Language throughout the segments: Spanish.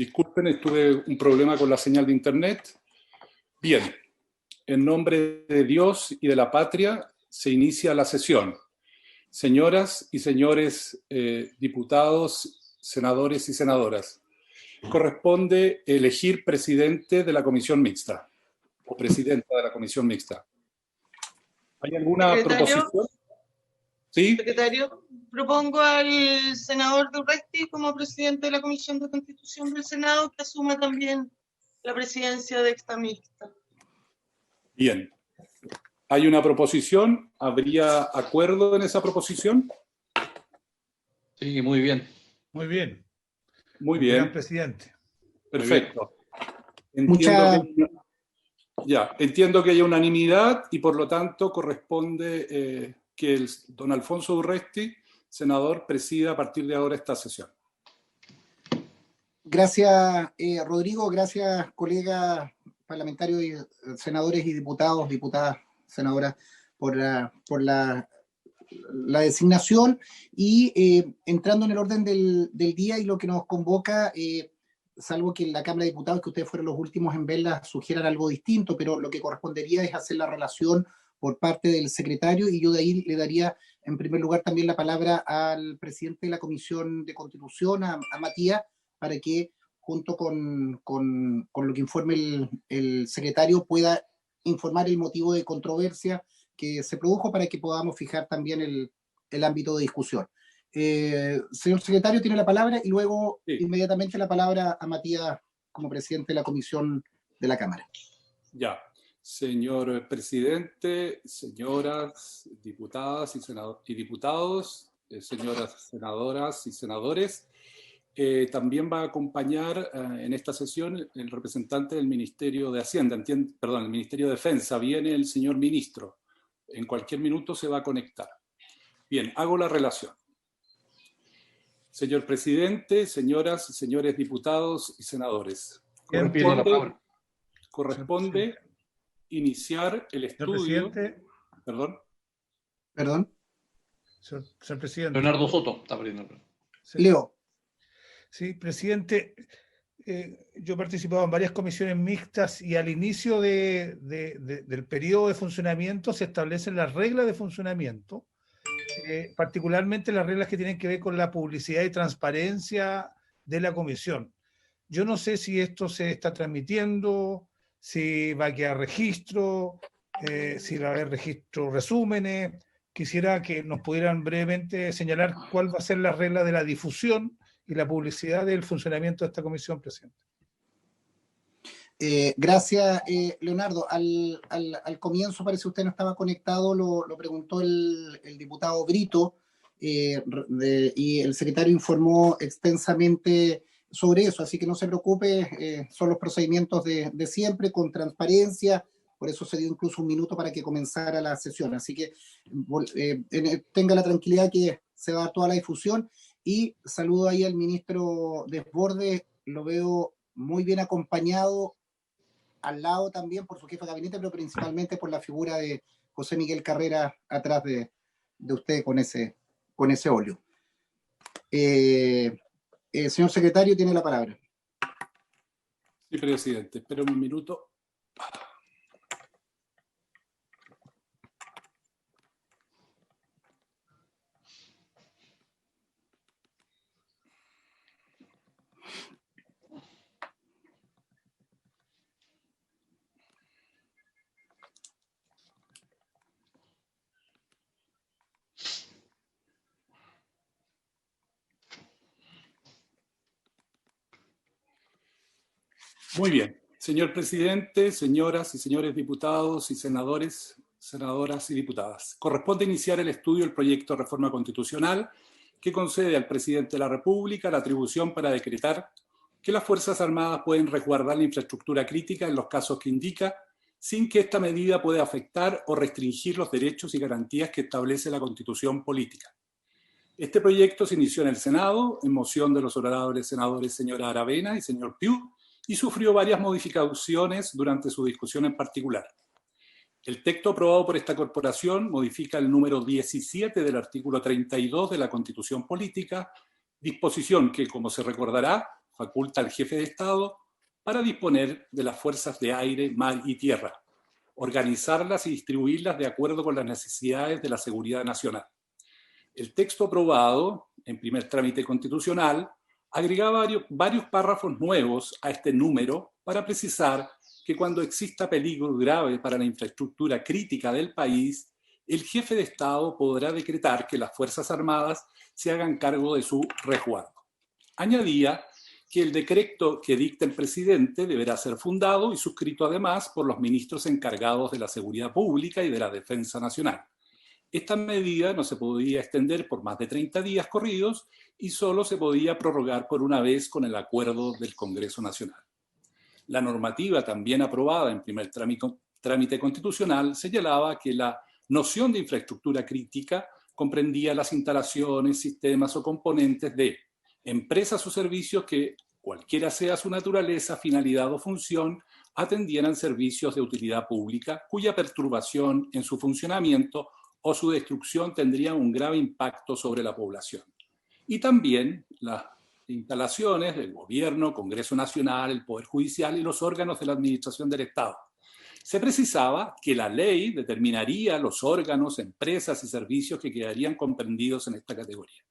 Disculpen, tuve un problema con la señal de internet. Bien, en nombre de Dios y de la patria se inicia la sesión. Señoras y señores diputados, senadores y senadoras, corresponde elegir presidente de la comisión mixta o presidenta de la comisión mixta. ¿Hay alguna proposición? ¿Sí? Secretario, propongo al senador Durresti como presidente de la Comisión de Constitución del Senado, que asuma también la presidencia de esta mixta. Bien. ¿Hay una proposición? ¿Habría acuerdo en esa proposición? Sí, muy bien. Muy bien. Muy bien. Gran presidente. Perfecto. Entiendo que haya unanimidad y por lo tanto corresponde que don Alfonso Durresti, senador, presida a partir de ahora esta sesión. Gracias, Rodrigo. Gracias, colegas parlamentarios, senadores y diputadas, senadoras, por la designación. Y entrando en el orden del día y lo que nos convoca, salvo que en la Cámara de Diputados, que ustedes fueron los últimos en verla, sugieran algo distinto, pero lo que correspondería es hacer la relación por parte del secretario, y yo de ahí le daría en primer lugar también la palabra al presidente de la Comisión de Constitución, a Matías, para que junto con lo que informe el secretario pueda informar el motivo de controversia que se produjo, para que podamos fijar también el ámbito de discusión. Señor secretario, tiene la palabra, y luego inmediatamente la palabra a Matías como presidente de la Comisión de la Cámara. Ya. Señor presidente, señoras diputadas y diputados, señoras senadoras y senadores, también va a acompañar en esta sesión el representante del Ministerio de Hacienda, el Ministerio de Defensa. Viene el señor ministro. En cualquier minuto se va a conectar. Bien, hago la relación. Señor presidente, señoras y señores diputados y senadores, corresponde iniciar el estudio. Perdón. Señor presidente. Leonardo Soto está pidiendo. Sí. Leo. Sí, presidente. Yo he participado en varias comisiones mixtas y al inicio del periodo de funcionamiento se establecen las reglas de funcionamiento, particularmente las reglas que tienen que ver con la publicidad y transparencia de la comisión. Yo no sé si esto se está transmitiendo, si va a quedar registro, si va a haber registro resúmenes. Quisiera que nos pudieran brevemente señalar cuál va a ser la regla de la difusión y la publicidad del funcionamiento de esta comisión, presidente. Gracias, Leonardo. Al comienzo parece que usted no estaba conectado, lo preguntó el diputado Brito, y el secretario informó extensamente sobre eso, así que no se preocupe, son los procedimientos de siempre, con transparencia. Por eso se dio incluso un minuto para que comenzara la sesión, así que tenga la tranquilidad que se va a dar toda la difusión. Y saludo ahí al ministro Desbordes, lo veo muy bien acompañado, al lado también por su jefe de gabinete, pero principalmente por la figura de José Miguel Carrera atrás de usted con ese óleo. Señor secretario, tiene la palabra. Sí, presidente, espera un minuto. Muy bien. Señor presidente, señoras y señores diputados y senadores, senadoras y diputadas, corresponde iniciar el estudio del proyecto de reforma constitucional que concede al presidente de la República la atribución para decretar que las Fuerzas Armadas pueden resguardar la infraestructura crítica en los casos que indica, sin que esta medida pueda afectar o restringir los derechos y garantías que establece la Constitución política. Este proyecto se inició en el Senado, en moción de los honorables senadores señora Aravena y señor Piu, y sufrió varias modificaciones durante su discusión en particular. El texto aprobado por esta corporación modifica el número 17 del artículo 32 de la Constitución Política, disposición que, como se recordará, faculta al jefe de Estado para disponer de las fuerzas de aire, mar y tierra, organizarlas y distribuirlas de acuerdo con las necesidades de la seguridad nacional. El texto aprobado en primer trámite constitucional agregaba varios párrafos nuevos a este número para precisar que cuando exista peligro grave para la infraestructura crítica del país, el jefe de Estado podrá decretar que las Fuerzas Armadas se hagan cargo de su resguardo. Añadía que el decreto que dicta el presidente deberá ser fundado y suscrito además por los ministros encargados de la seguridad pública y de la defensa nacional. Esta medida no se podía extender por más de 30 días corridos y solo se podía prorrogar por una vez con el acuerdo del Congreso Nacional. La normativa también aprobada en primer trámite constitucional señalaba que la noción de infraestructura crítica comprendía las instalaciones, sistemas o componentes de empresas o servicios que, cualquiera sea su naturaleza, finalidad o función, atendieran servicios de utilidad pública cuya perturbación en su funcionamiento o su destrucción tendría un grave impacto sobre la población. Y también las instalaciones del gobierno, Congreso Nacional, el Poder Judicial y los órganos de la administración del Estado. Se precisaba que la ley determinaría los órganos, empresas y servicios que quedarían comprendidos en esta categoría.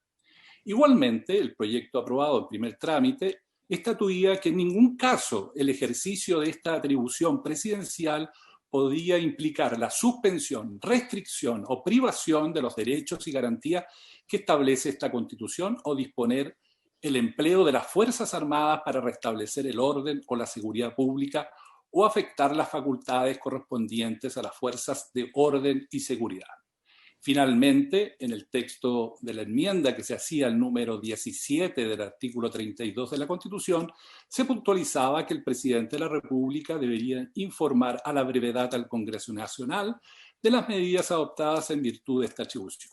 Igualmente, el proyecto aprobado en primer trámite estatuía que en ningún caso el ejercicio de esta atribución presidencial podía implicar la suspensión, restricción o privación de los derechos y garantías que establece esta Constitución o disponer el empleo de las Fuerzas Armadas para restablecer el orden o la seguridad pública o afectar las facultades correspondientes a las fuerzas de orden y seguridad. Finalmente, en el texto de la enmienda que se hacía al número 17 del artículo 32 de la Constitución, se puntualizaba que el presidente de la República debería informar a la brevedad al Congreso Nacional de las medidas adoptadas en virtud de esta atribución.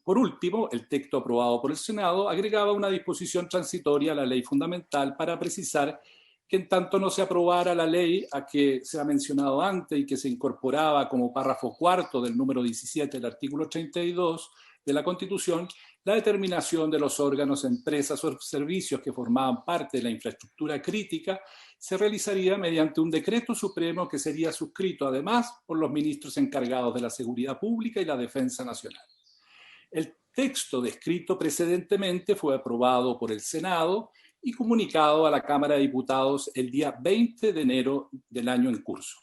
Por último, el texto aprobado por el Senado agregaba una disposición transitoria a la ley fundamental para precisar que en tanto no se aprobara la ley a que se ha mencionado antes y que se incorporaba como párrafo cuarto del número 17 del artículo 32 de la Constitución, la determinación de los órganos, empresas o servicios que formaban parte de la infraestructura crítica se realizaría mediante un decreto supremo que sería suscrito además por los ministros encargados de la seguridad pública y la defensa nacional. El texto descrito precedentemente fue aprobado por el Senado y comunicado a la Cámara de Diputados el día 20 de enero del año en curso.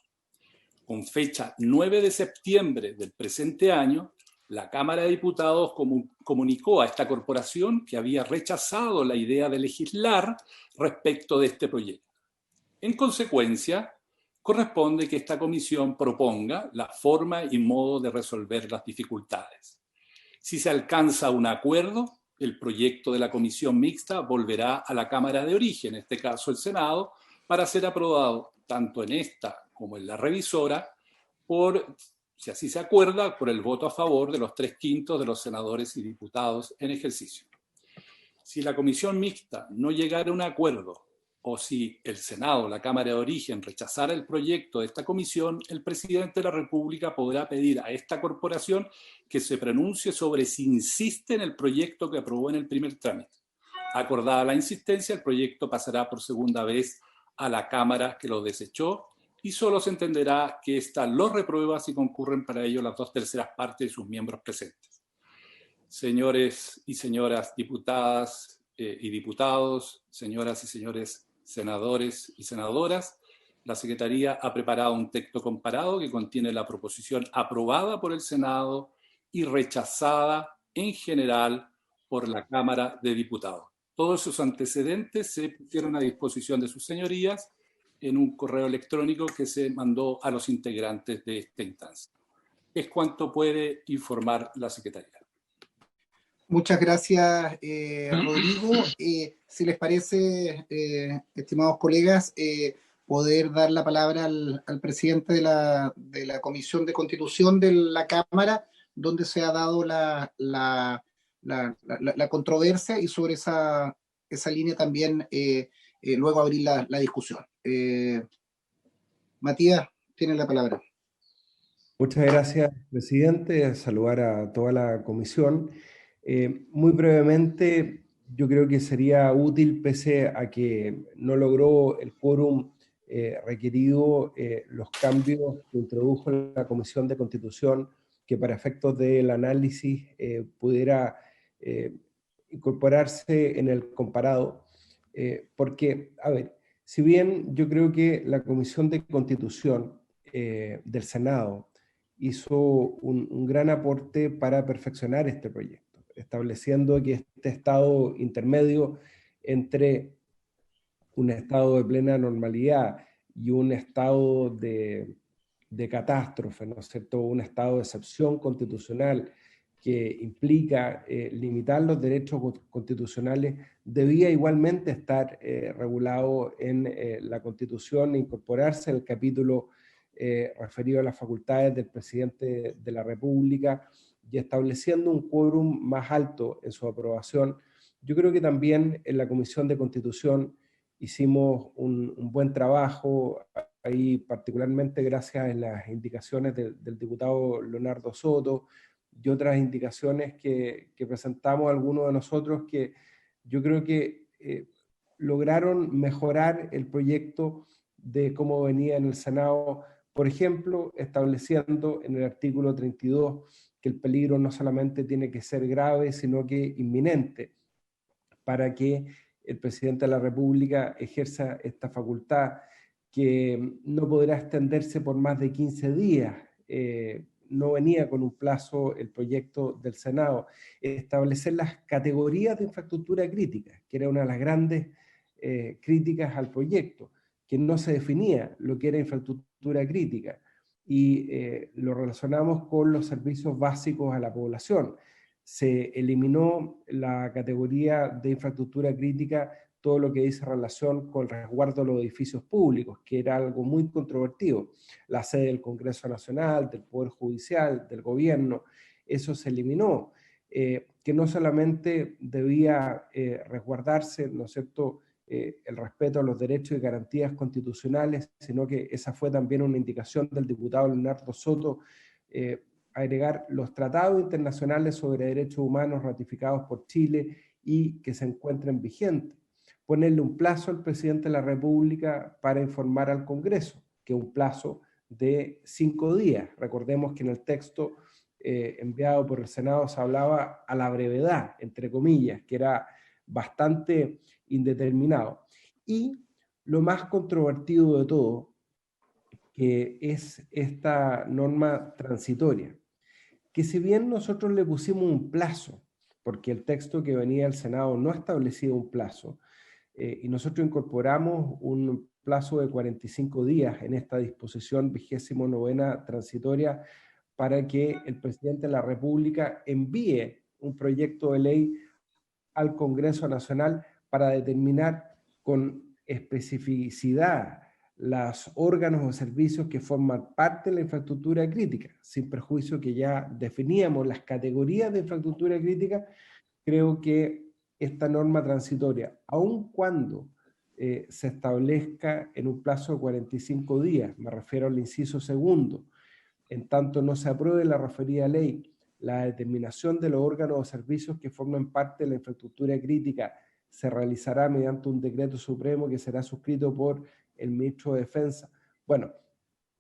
Con fecha 9 de septiembre del presente año, la Cámara de Diputados comunicó a esta corporación que había rechazado la idea de legislar respecto de este proyecto. En consecuencia, corresponde que esta comisión proponga la forma y modo de resolver las dificultades. Si se alcanza un acuerdo, el proyecto de la comisión mixta volverá a la Cámara de origen, en este caso el Senado, para ser aprobado tanto en esta como en la revisora, si así se acuerda, por el voto a favor de los 3/5 de los senadores y diputados en ejercicio. Si la comisión mixta no llegara a un acuerdo o si el Senado, la Cámara de origen, rechazara el proyecto de esta comisión, el presidente de la República podrá pedir a esta corporación que se pronuncie sobre si insiste en el proyecto que aprobó en el primer trámite. Acordada la insistencia, el proyecto pasará por segunda vez a la Cámara que lo desechó y solo se entenderá que ésta lo reprueba si concurren para ello las 2/3 partes de sus miembros presentes. Señores y señoras diputadas y diputados, señoras y señores senadores y senadoras, la Secretaría ha preparado un texto comparado que contiene la proposición aprobada por el Senado y rechazada en general por la Cámara de Diputados. Todos sus antecedentes se pusieron a disposición de sus señorías en un correo electrónico que se mandó a los integrantes de esta instancia. Es cuanto puede informar la Secretaría. Muchas gracias, Rodrigo. Si les parece, estimados colegas, poder dar la palabra al presidente de la Comisión de Constitución de la Cámara, donde se ha dado la controversia y sobre esa línea también luego abrir la discusión. Matías, tienes la palabra. Muchas gracias, presidente. Saludar a toda la comisión. Muy brevemente, yo creo que sería útil, pese a que no logró el quórum requerido, los cambios que introdujo la Comisión de Constitución, que para efectos del análisis pudiera incorporarse en el comparado, porque, a ver, si bien yo creo que la Comisión de Constitución del Senado hizo un gran aporte para perfeccionar este proyecto, estableciendo que este estado intermedio entre un estado de plena normalidad y un estado de catástrofe, ¿no es cierto?, un estado de excepción constitucional que implica limitar los derechos constitucionales, debía igualmente estar regulado en la Constitución e incorporarse al capítulo referido a las facultades del presidente de la República y estableciendo un quórum más alto en su aprobación. Yo creo que también en la Comisión de Constitución hicimos un buen trabajo, ahí particularmente gracias a las indicaciones del diputado Leonardo Soto y otras indicaciones que presentamos algunos de nosotros, que yo creo que lograron mejorar el proyecto de cómo venía en el Senado, por ejemplo, estableciendo en el artículo 32 que el peligro no solamente tiene que ser grave, sino que inminente, para que el presidente de la República ejerza esta facultad, que no podrá extenderse por más de 15 días. No venía con un plazo el proyecto del Senado. Establecer las categorías de infraestructura crítica, que era una de las grandes críticas al proyecto, que no se definía lo que era infraestructura crítica, y lo relacionamos con los servicios básicos a la población. Se eliminó la categoría de infraestructura crítica, todo lo que dice relación con el resguardo de los edificios públicos, que era algo muy controvertido. La sede del Congreso Nacional, del Poder Judicial, del Gobierno, eso se eliminó. Que no solamente debía resguardarse, ¿no es cierto?, el respeto a los derechos y garantías constitucionales, sino que esa fue también una indicación del diputado Leonardo Soto, agregar los tratados internacionales sobre derechos humanos ratificados por Chile y que se encuentren vigentes. Ponerle un plazo al presidente de la República para informar al Congreso, que es un plazo de 5 días. Recordemos que en el texto enviado por el Senado se hablaba a la brevedad, entre comillas, que era bastante indeterminado. Y lo más controvertido de todo, que es esta norma transitoria, que si bien nosotros le pusimos un plazo, porque el texto que venía del Senado no establecía un plazo, y nosotros incorporamos un plazo de 45 días en esta disposición 29ª transitoria para que el presidente de la República envíe un proyecto de ley al Congreso Nacional para determinar con especificidad los órganos o servicios que forman parte de la infraestructura crítica, sin perjuicio que ya definíamos las categorías de infraestructura crítica. Creo que esta norma transitoria, aun cuando se establezca en un plazo de 45 días, me refiero al inciso segundo, en tanto no se apruebe la referida ley, la determinación de los órganos o servicios que forman parte de la infraestructura crítica se realizará mediante un decreto supremo que será suscrito por el ministro de Defensa. Bueno,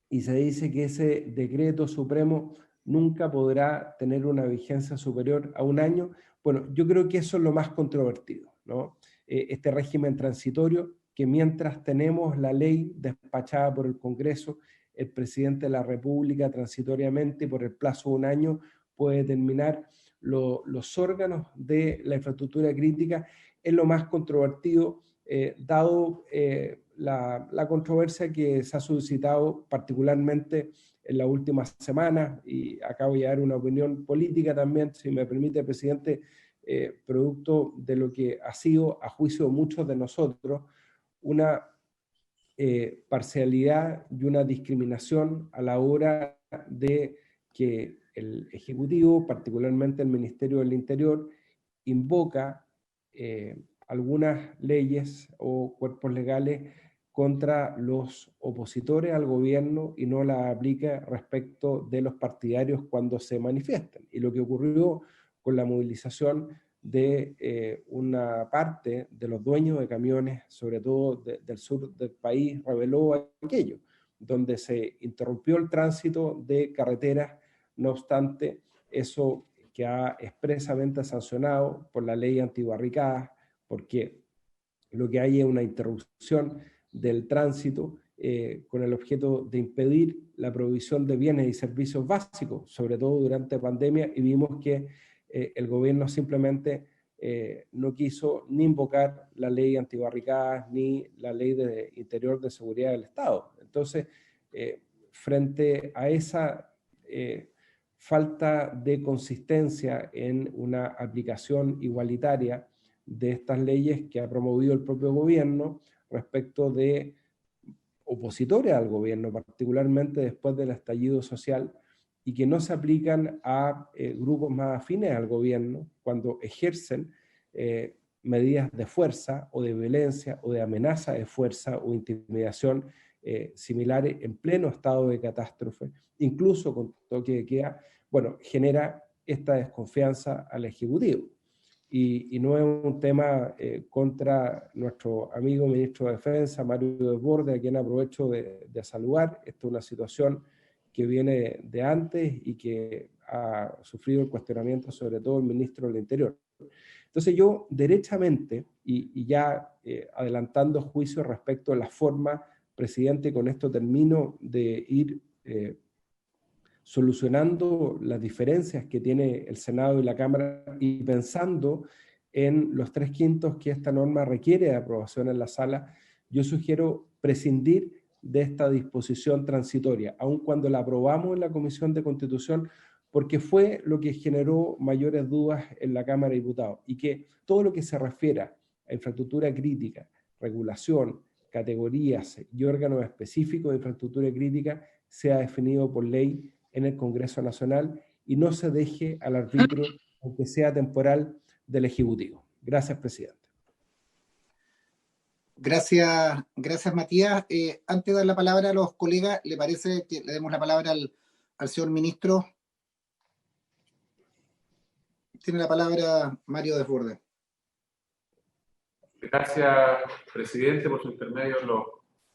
y se dice que ese decreto supremo nunca podrá tener una vigencia superior a 1 año. Bueno, yo creo que eso es lo más controvertido, ¿no? Este régimen transitorio, que mientras tenemos la ley despachada por el Congreso, el presidente de la República transitoriamente por el plazo de 1 año puede determinar los órganos de la infraestructura crítica, es lo más controvertido, dado la controversia que se ha suscitado particularmente en las últimas semanas, y acabo de dar una opinión política también, si me permite, presidente, producto de lo que ha sido, a juicio de muchos de nosotros, una parcialidad y una discriminación a la hora de que el Ejecutivo, particularmente el Ministerio del Interior, invoca algunas leyes o cuerpos legales contra los opositores al gobierno y no las aplica respecto de los partidarios cuando se manifiestan. Y lo que ocurrió con la movilización de una parte de los dueños de camiones, sobre todo del sur del país, reveló aquello, donde se interrumpió el tránsito de carreteras. No obstante, eso queda expresamente sancionado por la ley antibarricadas, porque lo que hay es una interrupción del tránsito con el objeto de impedir la provisión de bienes y servicios básicos, sobre todo durante pandemia, y vimos que el gobierno simplemente no quiso ni invocar la ley antibarricadas ni la ley de interior de seguridad del Estado. Entonces, frente a esa falta de consistencia en una aplicación igualitaria de estas leyes que ha promovido el propio gobierno respecto de opositores al gobierno, particularmente después del estallido social, y que no se aplican a grupos más afines al gobierno cuando ejercen medidas de fuerza o de violencia o de amenaza de fuerza o intimidación similares en pleno estado de catástrofe, incluso con toque de queda, bueno, genera esta desconfianza al Ejecutivo. Y no es un tema contra nuestro amigo ministro de Defensa, Mario Desbordes, a quien aprovecho de saludar. Esta es una situación que viene de antes y que ha sufrido el cuestionamiento sobre todo el ministro del Interior. Entonces yo, derechamente, y ya adelantando juicio respecto a la forma, presidente, con esto termino, de ir solucionando las diferencias que tiene el Senado y la Cámara y pensando en los 3/5 que esta norma requiere de aprobación en la sala, yo sugiero prescindir de esta disposición transitoria, aun cuando la aprobamos en la Comisión de Constitución, porque fue lo que generó mayores dudas en la Cámara de Diputados, y que todo lo que se refiera a infraestructura crítica, regulación, categorías y órganos específicos de infraestructura crítica sea definido por ley en el Congreso Nacional y no se deje al arbitrio, aunque sea temporal, del Ejecutivo. Gracias, presidente. Gracias, Matías. Antes de dar la palabra a los colegas, ¿le parece que le demos la palabra al señor ministro? Tiene la palabra Mario Desbordes. Gracias, presidente, por su intermedio, los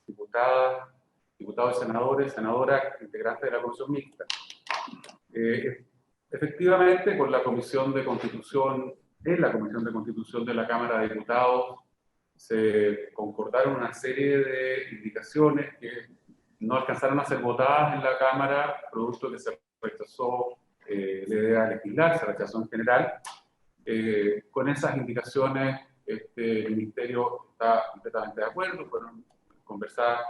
diputados y senadores, senadoras, integrantes de la Comisión Mixta. Efectivamente, con la Comisión de Constitución, en la Comisión de Constitución de la Cámara de Diputados, se concordaron una serie de indicaciones que no alcanzaron a ser votadas en la Cámara, producto que se rechazó la idea de legislar, se rechazó en general. Con esas indicaciones, el Ministerio está completamente de acuerdo, fueron conversadas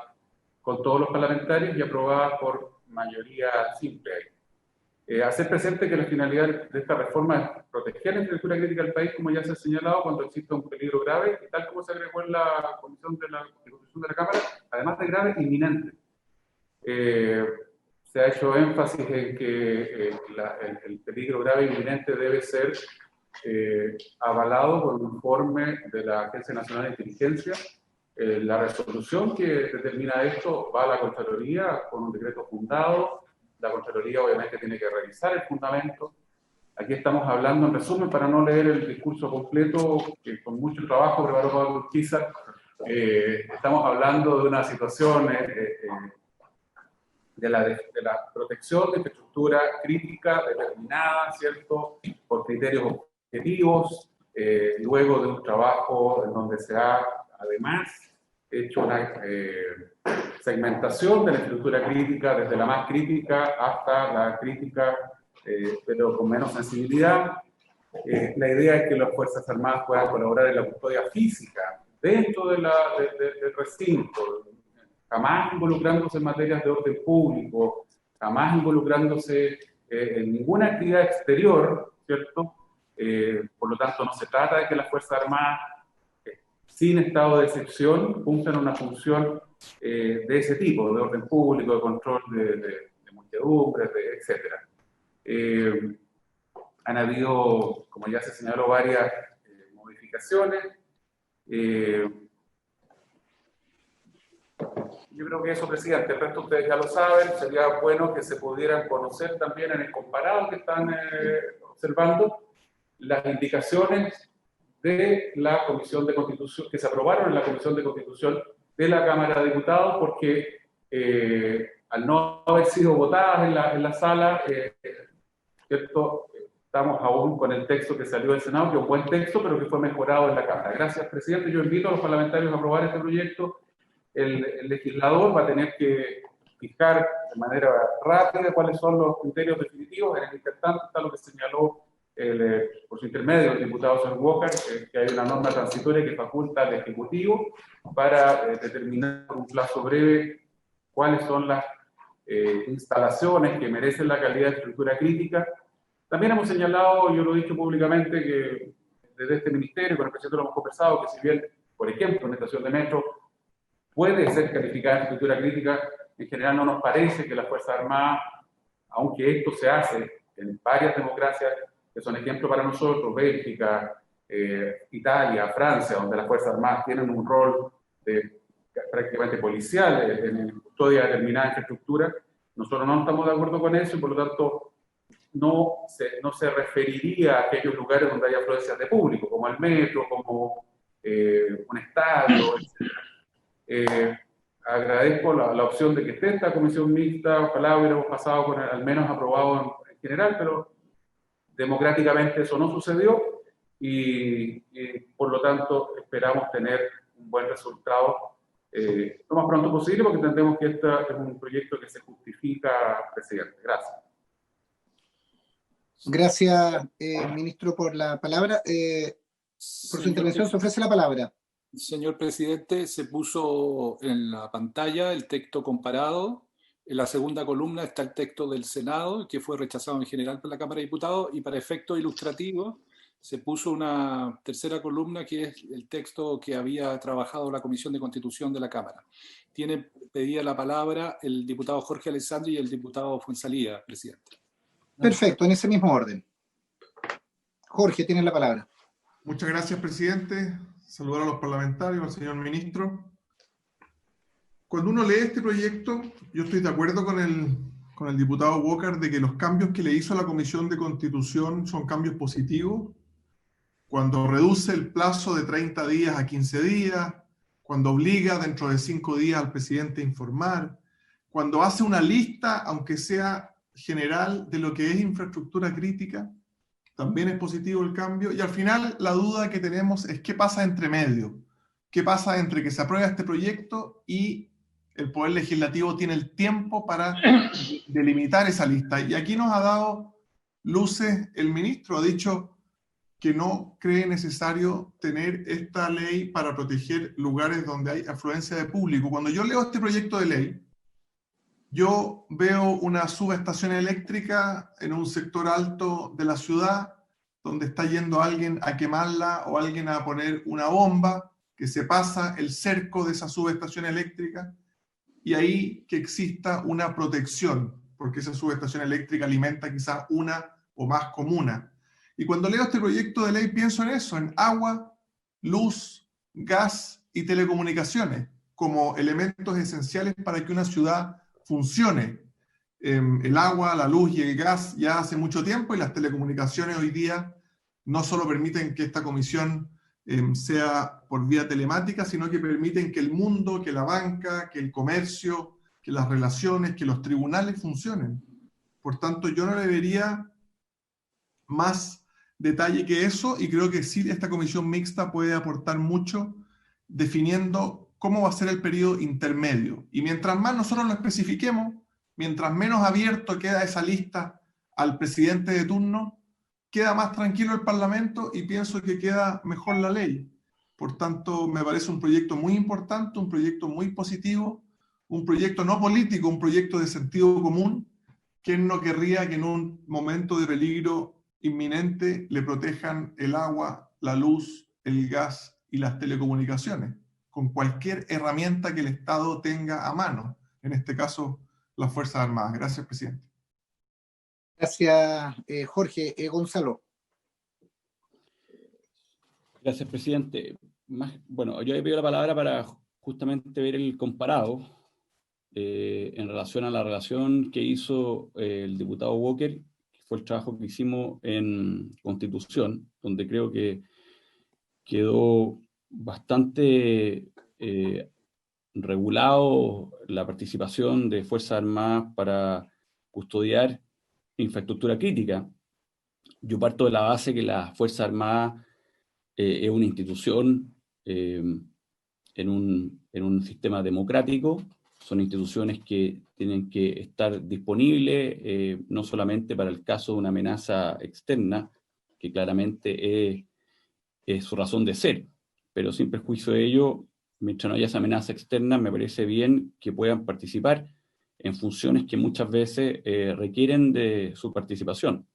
con todos los parlamentarios y aprobadas por mayoría simple. Hacer presente que la finalidad de esta reforma es proteger la infraestructura crítica del país, como ya se ha señalado, cuando existe un peligro grave, y tal como se agregó en la Comisión de la Constitución de la Cámara, además de grave, inminente. Se ha hecho énfasis en que el peligro grave e inminente debe ser avalado por un informe de la Agencia Nacional de Inteligencia. La resolución que determina esto va a la Contraloría con un decreto fundado. La Contraloría obviamente tiene que revisar el fundamento. Aquí estamos hablando, en resumen, para no leer el discurso completo, que con mucho trabajo preparó Pablo Urquiza, estamos hablando de una situación de la protección de infraestructura crítica determinada, ¿cierto?, por criterios objetivos, luego de un trabajo en donde se ha, además, hecho una segmentación de la infraestructura crítica, desde la más crítica hasta la crítica, pero con menos sensibilidad. La idea es que las Fuerzas Armadas puedan colaborar en la custodia física dentro del recinto, jamás involucrándose en materias de orden público, jamás involucrándose en ninguna actividad exterior, ¿cierto? Por lo tanto, no se trata de que las Fuerzas Armadas, sin estado de excepción, cumplan una función de ese tipo, de orden público, de control de muchedumbres, etc. Han habido, como ya se señaló, varias modificaciones. Yo creo que eso, presidente, el resto ustedes ya lo saben, sería bueno que se pudieran conocer también en el comparado que están observando, las indicaciones de la Comisión de Constitución, que se aprobaron en la Comisión de Constitución de la Cámara de Diputados, porque al no haber sido votadas en la sala, ¿cierto? Estamos aún con el texto que salió del Senado, que es un buen texto, pero que fue mejorado en la Cámara. Gracias, presidente. Yo invito a los parlamentarios a aprobar este proyecto. El legislador va a tener que fijar de manera rápida cuáles son los criterios definitivos. En el intertanto está lo que señaló por su intermedio el diputado señor Walker, que hay una norma transitoria que faculta al Ejecutivo para determinar por un plazo breve cuáles son las instalaciones que merecen la calidad de estructura crítica. También hemos señalado, yo lo he dicho públicamente, que desde este ministerio, con el presidente lo hemos conversado, que si bien, por ejemplo, una estación de metro puede ser calificada de estructura crítica, en general no nos parece que las Fuerzas Armadas, aunque esto se hace en varias democracias que son ejemplos para nosotros, Bélgica, Italia, Francia, donde las Fuerzas Armadas tienen un rol prácticamente policial en custodia de determinada infraestructura, nosotros no estamos de acuerdo con eso y por lo tanto no se referiría a aquellos lugares donde hay afluencias de público, como el metro, como un estadio, etc. Agradezco la opción de que esté esta comisión mixta, ojalá hubiéramos pasado con al menos aprobado en general, pero democráticamente eso no sucedió y por lo tanto esperamos tener un buen resultado lo más pronto posible, porque entendemos que este es un proyecto que se justifica, presidente. Gracias. Gracias, ministro, por la palabra. Por su intervención se ofrece la palabra. Señor presidente, se puso en la pantalla el texto comparado. En la segunda columna está el texto del Senado, que fue rechazado en general por la Cámara de Diputados, y para efectos ilustrativos se puso una tercera columna, que es el texto que había trabajado la Comisión de Constitución de la Cámara. Pedía la palabra el diputado Jorge Alessandri y el diputado Fuenzalía, presidente. Perfecto, en ese mismo orden. Jorge, tienes la palabra. Muchas gracias, presidente. Saludar a los parlamentarios, al señor ministro. Cuando uno lee este proyecto, yo estoy de acuerdo con el diputado Walker de que los cambios que le hizo a la Comisión de Constitución son cambios positivos. Cuando reduce el plazo de 30 días a 15 días, cuando obliga dentro de 5 días al presidente a informar, cuando hace una lista, aunque sea general, de lo que es infraestructura crítica, también es positivo el cambio. Y al final la duda que tenemos es qué pasa entre medio, qué pasa entre que se aprueba este proyecto y el Poder Legislativo tiene el tiempo para delimitar esa lista. Y aquí nos ha dado luces el ministro, ha dicho que no cree necesario tener esta ley para proteger lugares donde hay afluencia de público. Cuando yo leo este proyecto de ley, yo veo una subestación eléctrica en un sector alto de la ciudad donde está yendo alguien a quemarla o alguien a poner una bomba, que se pasa el cerco de esa subestación eléctrica y ahí que exista una protección, porque esa subestación eléctrica alimenta quizás una o más comunas. Y cuando leo este proyecto de ley pienso en eso, en agua, luz, gas y telecomunicaciones como elementos esenciales para que una ciudad funcione. El agua, la luz y el gas ya hace mucho tiempo y las telecomunicaciones hoy día no solo permiten que esta comisión sea por vía telemática, sino que permiten que el mundo, que la banca, que el comercio, que las relaciones, que los tribunales funcionen. Por tanto, yo no le vería más detalle que eso y creo que sí esta comisión mixta puede aportar mucho definiendo cómo va a ser el periodo intermedio. Y mientras más nosotros lo especifiquemos, mientras menos abierto queda esa lista al presidente de turno, queda más tranquilo el Parlamento y pienso que queda mejor la ley. Por tanto, me parece un proyecto muy importante, un proyecto muy positivo, un proyecto no político, un proyecto de sentido común. ¿Quién no querría que en un momento de peligro inminente le protejan el agua, la luz, el gas y las telecomunicaciones con cualquier herramienta que el Estado tenga a mano? En este caso, las Fuerzas Armadas. Gracias, presidente. Gracias, Jorge. Gonzalo. Gracias, presidente. Bueno, yo he pedido la palabra para justamente ver el comparado en relación a la relación que hizo el diputado Walker, fue el trabajo que hicimos en Constitución, donde creo que quedó bastante regulado la participación de Fuerzas Armadas para custodiar infraestructura crítica. Yo parto de la base que la Fuerza Armada es una institución en un sistema democrático. Son instituciones que tienen que estar disponibles no solamente para el caso de una amenaza externa, que claramente es su razón de ser, pero sin perjuicio de ello, mientras no haya esa amenaza externa, me parece bien que puedan participar en funciones que muchas veces requieren de su participación.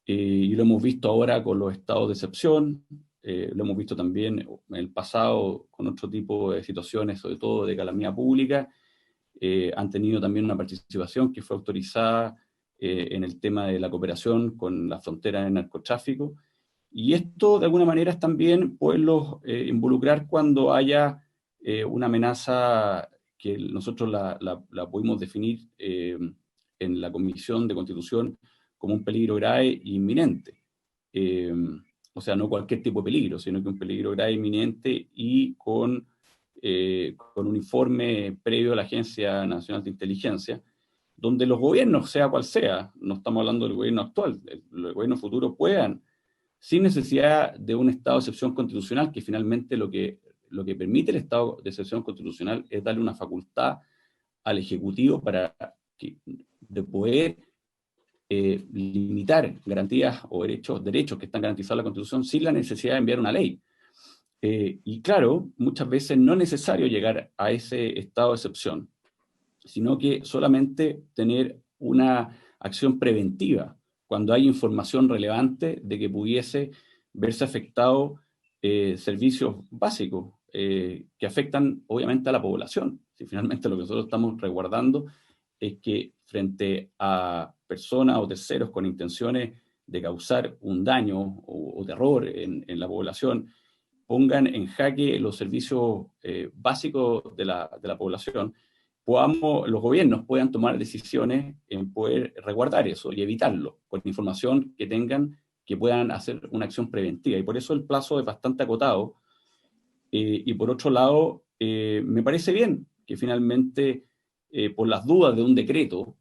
Y lo hemos visto ahora con los estados de excepción, lo hemos visto también en el pasado con otro tipo de situaciones, sobre todo de calamidad pública. Han tenido también una participación que fue autorizada en el tema de la cooperación con la frontera de narcotráfico. Y esto, de alguna manera, es también poderlos involucrar cuando haya una amenaza que nosotros la pudimos definir en la Comisión de Constitución como un peligro grave e inminente. O sea, no cualquier tipo de peligro, sino que un peligro grave e inminente y con un informe previo a la Agencia Nacional de Inteligencia, donde los gobiernos, sea cual sea, no estamos hablando del gobierno actual, el gobierno futuro, puedan, sin necesidad de un estado de excepción constitucional, que finalmente lo que permite el estado de excepción constitucional es darle una facultad al Ejecutivo de poder limitar garantías o derechos que están garantizados en la Constitución sin la necesidad de enviar una ley. Y claro, muchas veces no es necesario llegar a ese estado de excepción, sino que solamente tener una acción preventiva cuando hay información relevante de que pudiese verse afectado servicios básicos que afectan obviamente a la población. Si finalmente lo que nosotros estamos resguardando es que frente a personas o terceros con intenciones de causar un daño o terror en la población, pongan en jaque los servicios básicos de la población, los gobiernos puedan tomar decisiones en poder resguardar eso y evitarlo, con información que tengan que puedan hacer una acción preventiva. Y por eso el plazo es bastante acotado. Y por otro lado, me parece bien que finalmente, por las dudas de un decreto,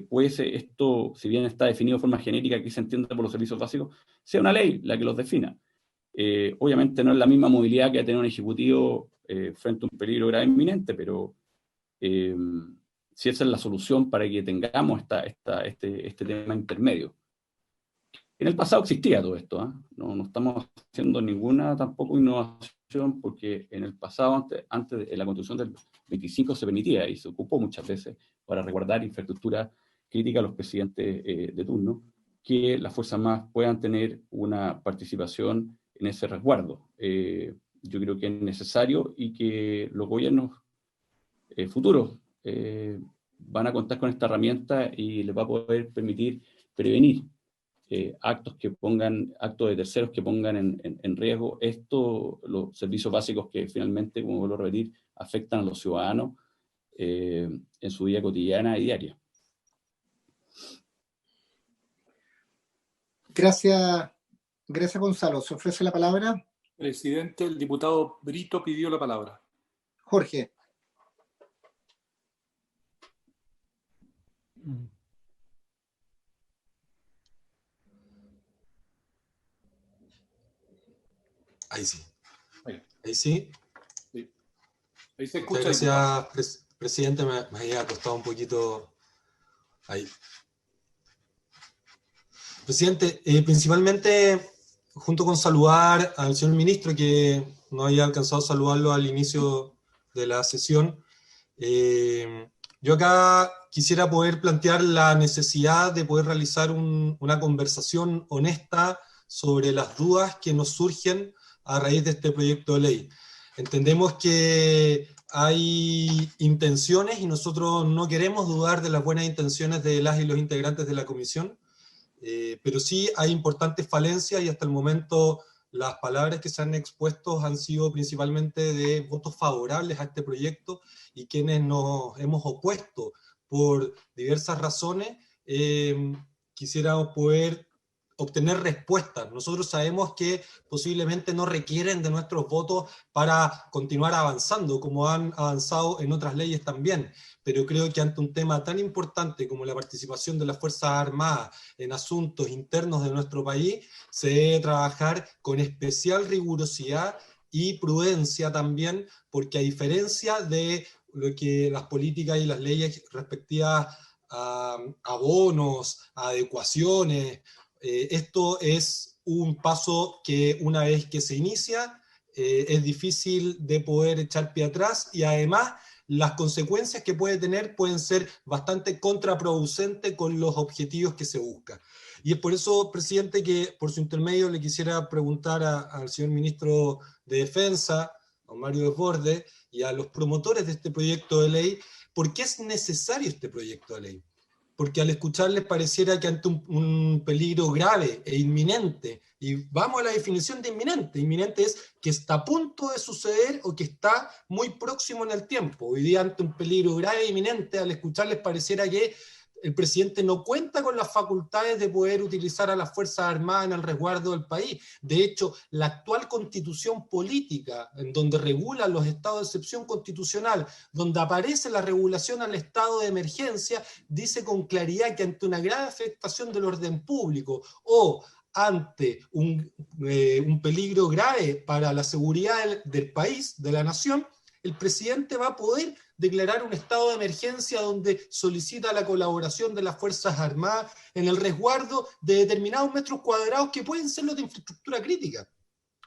pues esto, si bien está definido de forma genérica que se entiende por los servicios básicos, sea una ley la que los defina. Obviamente no es la misma movilidad que va a tener un ejecutivo frente a un peligro grave inminente, pero si esa es la solución para que tengamos este tema intermedio. En el pasado existía todo esto, ¿eh? No estamos haciendo ninguna tampoco innovación, porque en el pasado, antes de la Constitución del 25 se permitía y se ocupó muchas veces para resguardar infraestructura crítica a los presidentes de turno, que las Fuerzas Armadas puedan tener una participación en ese resguardo. Yo creo que es necesario y que los gobiernos futuros van a contar con esta herramienta y les va a poder permitir prevenir actos de terceros que pongan en riesgo los servicios básicos que finalmente, como vuelvo a repetir, afectan a los ciudadanos en su vida cotidiana y diaria. Gracias, Gonzalo. ¿Se ofrece la palabra? Presidente, el diputado Brito pidió la palabra. Jorge. Ahí sí. Ahí sí. Sí. Ahí se escucha. Gracias, presidente. Me había costado un poquito ahí. Presidente, principalmente, junto con saludar al señor ministro, que no había alcanzado a saludarlo al inicio de la sesión, yo acá quisiera poder plantear la necesidad de poder realizar una conversación honesta sobre las dudas que nos surgen a raíz de este proyecto de ley. Entendemos que hay intenciones y nosotros no queremos dudar de las buenas intenciones de las y los integrantes de la comisión, pero sí hay importantes falencias y hasta el momento las palabras que se han expuesto han sido principalmente de votos favorables a este proyecto, y quienes nos hemos opuesto por diversas razones, quisiéramos poder obtener respuestas. Nosotros sabemos que posiblemente no requieren de nuestros votos para continuar avanzando, como han avanzado en otras leyes también, pero creo que ante un tema tan importante como la participación de las Fuerzas Armadas en asuntos internos de nuestro país, se debe trabajar con especial rigurosidad y prudencia también, porque a diferencia de lo que las políticas y las leyes respectivas a abonos, a adecuaciones, esto es un paso que una vez que se inicia es difícil de poder echar pie atrás, y además las consecuencias que puede tener pueden ser bastante contraproducentes con los objetivos que se buscan. Y es por eso, presidente, que por su intermedio le quisiera preguntar al señor ministro de Defensa, a Mario Desbordes, y a los promotores de este proyecto de ley, ¿por qué es necesario este proyecto de ley? Porque al escucharles pareciera que ante un peligro grave e inminente, y vamos a la definición de inminente, inminente es que está a punto de suceder o que está muy próximo en el tiempo. Hoy día ante un peligro grave e inminente, al escucharles pareciera que el presidente no cuenta con las facultades de poder utilizar a las Fuerzas Armadas en el resguardo del país. De hecho, la actual constitución política, en donde regula los estados de excepción constitucional, donde aparece la regulación al estado de emergencia, dice con claridad que ante una grave afectación del orden público o ante un peligro grave para la seguridad del país, de la nación, el presidente va a poder declarar un estado de emergencia donde solicita la colaboración de las Fuerzas Armadas en el resguardo de determinados metros cuadrados que pueden ser los de infraestructura crítica.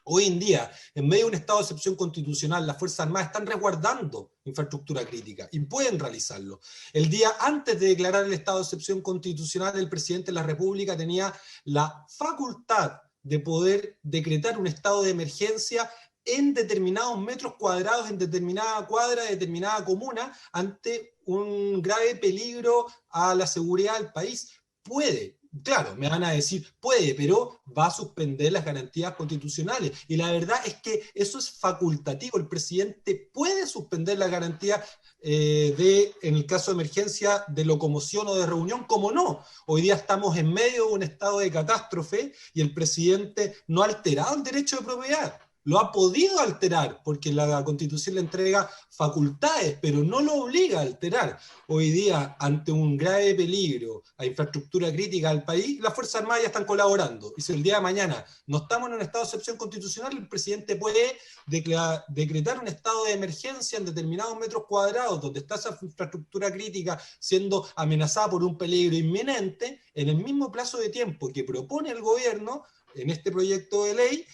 Hoy en día, en medio de un estado de excepción constitucional, las Fuerzas Armadas están resguardando infraestructura crítica y pueden realizarlo. El día antes de declarar el estado de excepción constitucional, el presidente de la República tenía la facultad de poder decretar un estado de emergencia en determinados metros cuadrados, en determinada cuadra, determinada comuna, ante un grave peligro a la seguridad del país. Puede, claro, me van a decir, puede, pero va a suspender las garantías constitucionales. Y la verdad es que eso es facultativo. El presidente puede suspender la garantía en el caso de emergencia, de locomoción o de reunión, como no. Hoy día estamos en medio de un estado de catástrofe y el presidente no ha alterado el derecho de propiedad. Lo ha podido alterar porque la Constitución le entrega facultades, pero no lo obliga a alterar. Hoy día, ante un grave peligro a infraestructura crítica del país, las Fuerzas Armadas ya están colaborando. Y si el día de mañana no estamos en un estado de excepción constitucional, el presidente puede decretar un estado de emergencia en determinados metros cuadrados donde está esa infraestructura crítica siendo amenazada por un peligro inminente, en el mismo plazo de tiempo que propone el gobierno en este proyecto de ley,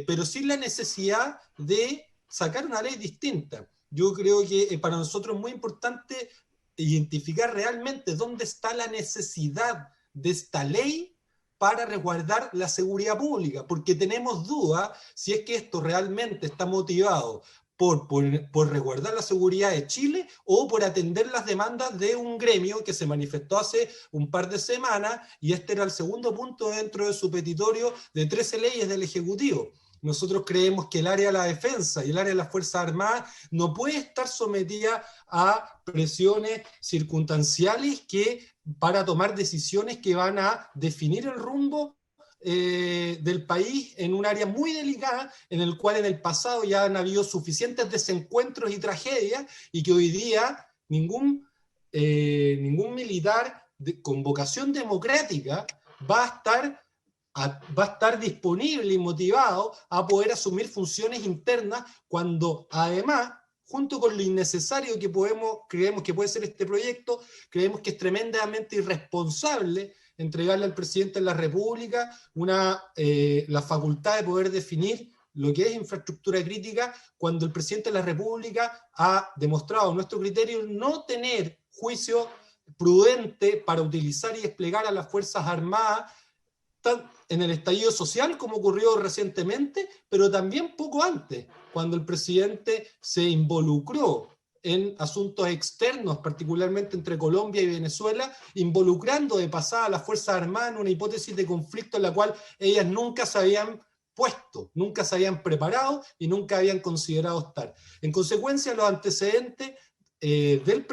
pero sin la necesidad de sacar una ley distinta. Yo creo que para nosotros es muy importante identificar realmente dónde está la necesidad de esta ley para resguardar la seguridad pública, porque tenemos dudas si es que esto realmente está motivado por resguardar la seguridad de Chile o por atender las demandas de un gremio que se manifestó hace un par de semanas, y este era el segundo punto dentro de su petitorio de 13 leyes del Ejecutivo. Nosotros creemos que el área de la defensa y el área de las Fuerzas Armadas no puede estar sometida a presiones circunstanciales para tomar decisiones que van a definir el rumbo del país en un área muy delicada, en el cual en el pasado ya han habido suficientes desencuentros y tragedias, y que hoy día ningún militar con vocación democrática va a estar disponible y motivado a poder asumir funciones internas, cuando además, junto con lo innecesario que creemos que puede ser este proyecto, creemos que es tremendamente irresponsable entregarle al presidente de la República la facultad de poder definir lo que es infraestructura crítica, cuando el presidente de la República ha demostrado, a nuestro criterio, no tener juicio prudente para utilizar y desplegar a las Fuerzas Armadas en el estallido social, como ocurrió recientemente, pero también poco antes, cuando el presidente se involucró en asuntos externos, particularmente entre Colombia y Venezuela, involucrando de pasada a las Fuerzas Armadas en una hipótesis de conflicto en la cual ellas nunca se habían puesto, nunca se habían preparado y nunca habían considerado estar. En consecuencia, los antecedentes del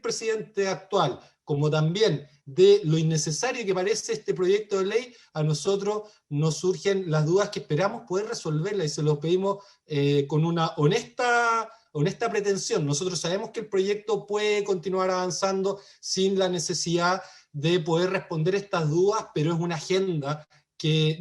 presidente actual, como también de lo innecesario que parece este proyecto de ley, a nosotros nos surgen las dudas que esperamos poder resolverlas y se los pedimos con una honesta pretensión. Nosotros sabemos que el proyecto puede continuar avanzando sin la necesidad de poder responder estas dudas, pero es una agenda que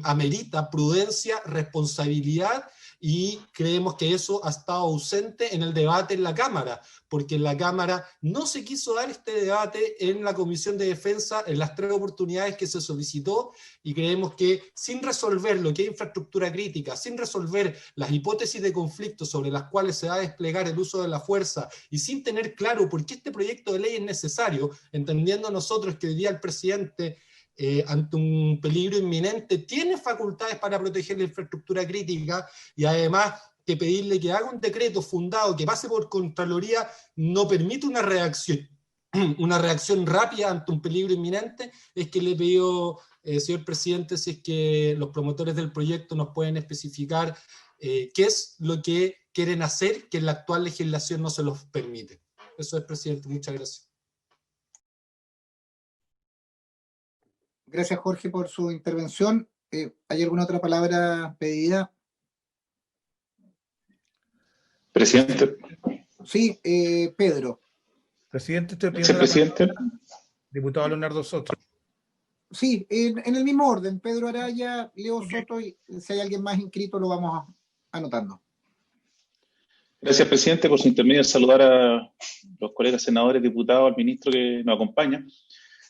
amerita prudencia, responsabilidad, y creemos que eso ha estado ausente en el debate en la Cámara, porque en la Cámara no se quiso dar este debate en la Comisión de Defensa en las 3 oportunidades que se solicitó, y creemos que sin resolver lo que es infraestructura crítica, sin resolver las hipótesis de conflicto sobre las cuales se va a desplegar el uso de la fuerza, y sin tener claro por qué este proyecto de ley es necesario, entendiendo nosotros que hoy día el presidente, ante un peligro inminente, tiene facultades para proteger la infraestructura crítica, y además que pedirle que haga un decreto fundado que pase por Contraloría no permite una reacción rápida ante un peligro inminente. Es que le pido, señor presidente, si es que los promotores del proyecto nos pueden especificar qué es lo que quieren hacer, que en la actual legislación no se los permite. Eso es, presidente. Muchas gracias. Gracias, Jorge, por su intervención. ¿Hay alguna otra palabra pedida? Presidente. Sí, Pedro. Presidente, estoy pidiendo Presidente. Diputado Leonardo Soto. Sí, en el mismo orden. Pedro Araya, Leo Soto, y si hay alguien más inscrito lo vamos anotando. Gracias, presidente. Por su intermedio, saludar a los colegas senadores, diputados, al ministro que nos acompaña.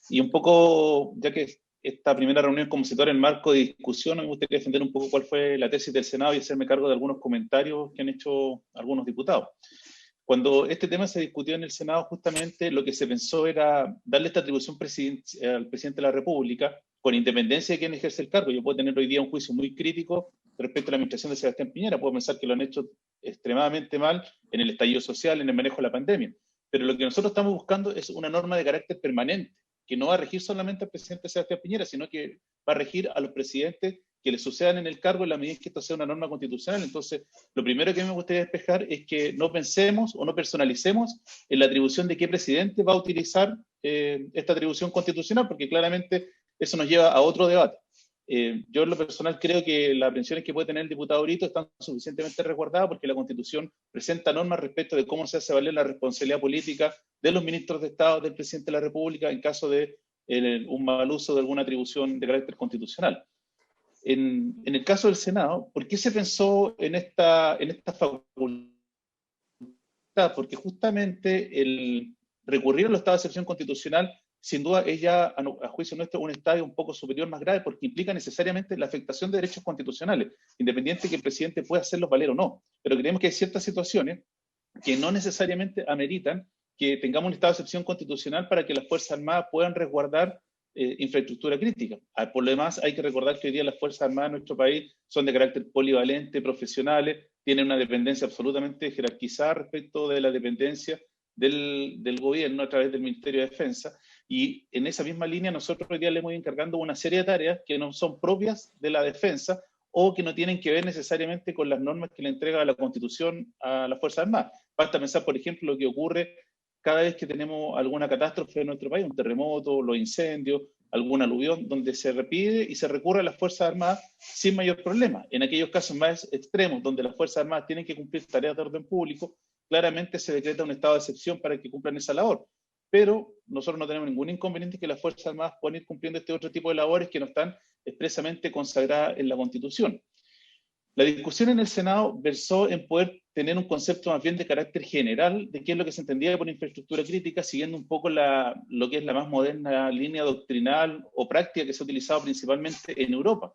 Y un poco, ya que esta primera reunión como se en marco de discusión, me gustaría defender un poco cuál fue la tesis del Senado y hacerme cargo de algunos comentarios que han hecho algunos diputados. Cuando este tema se discutió en el Senado, justamente lo que se pensó era darle esta atribución al presidente de la República, con independencia de quién ejerce el cargo. Yo puedo tener hoy día un juicio muy crítico respecto a la administración de Sebastián Piñera, puedo pensar que lo han hecho extremadamente mal en el estallido social, en el manejo de la pandemia, pero lo que nosotros estamos buscando es una norma de carácter permanente, que no va a regir solamente al presidente Sebastián Piñera, sino que va a regir a los presidentes que le sucedan en el cargo en la medida en que esto sea una norma constitucional. Entonces, lo primero que me gustaría despejar es que no pensemos o no personalicemos en la atribución de qué presidente va a utilizar esta atribución constitucional, porque claramente eso nos lleva a otro debate. Yo en lo personal creo que las aprehensiones que puede tener el diputado Brito están suficientemente resguardadas porque la Constitución presenta normas respecto de cómo se hace valer la responsabilidad política de los ministros de Estado, del presidente de la República, en caso de un mal uso de alguna atribución de carácter constitucional. En el caso del Senado, ¿por qué se pensó en esta facultad? Porque justamente el recurrir a los estados de excepción constitucional, sin duda, es ya, a juicio nuestro, un estadio un poco superior, más grave, porque implica necesariamente la afectación de derechos constitucionales, independiente de que el presidente pueda hacerlos valer o no. Pero creemos que hay ciertas situaciones que no necesariamente ameritan que tengamos un estado de excepción constitucional para que las Fuerzas Armadas puedan resguardar infraestructura crítica. Por lo demás, hay que recordar que hoy día las Fuerzas Armadas de nuestro país son de carácter polivalente, profesionales, tienen una dependencia absolutamente jerarquizada respecto de la dependencia del gobierno a través del Ministerio de Defensa, y en esa misma línea nosotros hoy día le hemos ido encargando una serie de tareas que no son propias de la defensa o que no tienen que ver necesariamente con las normas que le entrega la Constitución a las Fuerzas Armadas. Basta pensar, por ejemplo, lo que ocurre cada vez que tenemos alguna catástrofe en nuestro país, un terremoto, los incendios, algún aluvión, donde se repide y se recurre a las Fuerzas Armadas sin mayor problema. En aquellos casos más extremos, donde las Fuerzas Armadas tienen que cumplir tareas de orden público, claramente se decreta un estado de excepción para que cumplan esa labor. Pero nosotros no tenemos ningún inconveniente que las Fuerzas Armadas puedan ir cumpliendo este otro tipo de labores que no están expresamente consagradas en la Constitución. La discusión en el Senado versó en poder tener un concepto más bien de carácter general de qué es lo que se entendía por infraestructura crítica, siguiendo un poco lo que es la más moderna línea doctrinal o práctica que se ha utilizado principalmente en Europa.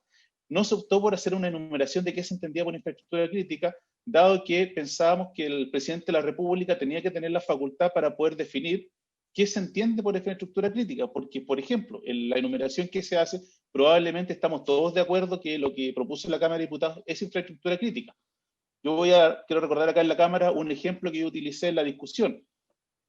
No se optó por hacer una enumeración de qué se entendía por infraestructura crítica, dado que pensábamos que el presidente de la República tenía que tener la facultad para poder definir qué se entiende por infraestructura crítica, porque, por ejemplo, en la enumeración que se hace, probablemente estamos todos de acuerdo que lo que propuso la Cámara de Diputados es infraestructura crítica. Yo quiero recordar acá en la Cámara un ejemplo que yo utilicé en la discusión.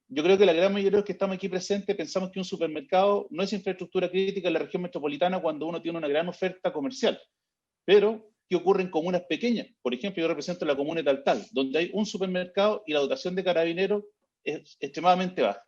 Yo creo que la gran mayoría de los que estamos aquí presentes pensamos que un supermercado no es infraestructura crítica en la región metropolitana cuando uno tiene una gran oferta comercial. Pero, ¿qué ocurre en comunas pequeñas? Por ejemplo, yo represento la comuna de Taltal, donde hay un supermercado y la dotación de carabineros es extremadamente baja.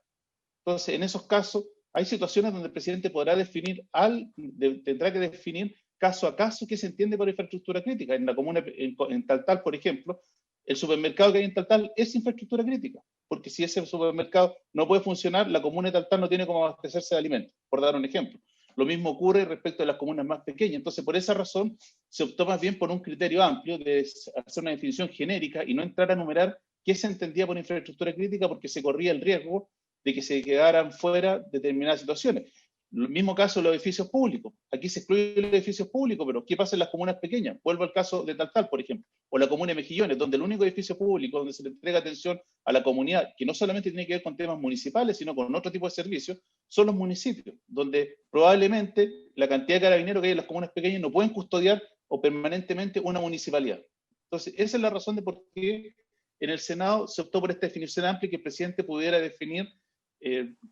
Entonces, en esos casos, Hay situaciones donde el presidente podrá tendrá que definir caso a caso qué se entiende por infraestructura crítica. En la comuna, en Taltal, por ejemplo, el supermercado que hay en Taltal es infraestructura crítica, porque si ese supermercado no puede funcionar, la comuna de Taltal no tiene cómo abastecerse de alimentos, por dar un ejemplo. Lo mismo ocurre respecto a las comunas más pequeñas. Entonces, por esa razón, se optó más bien por un criterio amplio de hacer una definición genérica y no entrar a enumerar qué se entendía por infraestructura crítica, porque se corría el riesgo de que se quedaran fuera determinadas situaciones. El mismo caso de los edificios públicos. Aquí se excluyen los edificios públicos, pero ¿qué pasa en las comunas pequeñas? Vuelvo al caso de Taltal, por ejemplo, o la comuna de Mejillones, donde el único edificio público donde se le entrega atención a la comunidad, que no solamente tiene que ver con temas municipales, sino con otro tipo de servicios, son los municipios, donde probablemente la cantidad de carabineros que hay en las comunas pequeñas no pueden custodiar o permanentemente una municipalidad. Entonces, esa es la razón de por qué en el Senado se optó por esta definición amplia y que el presidente pudiera definir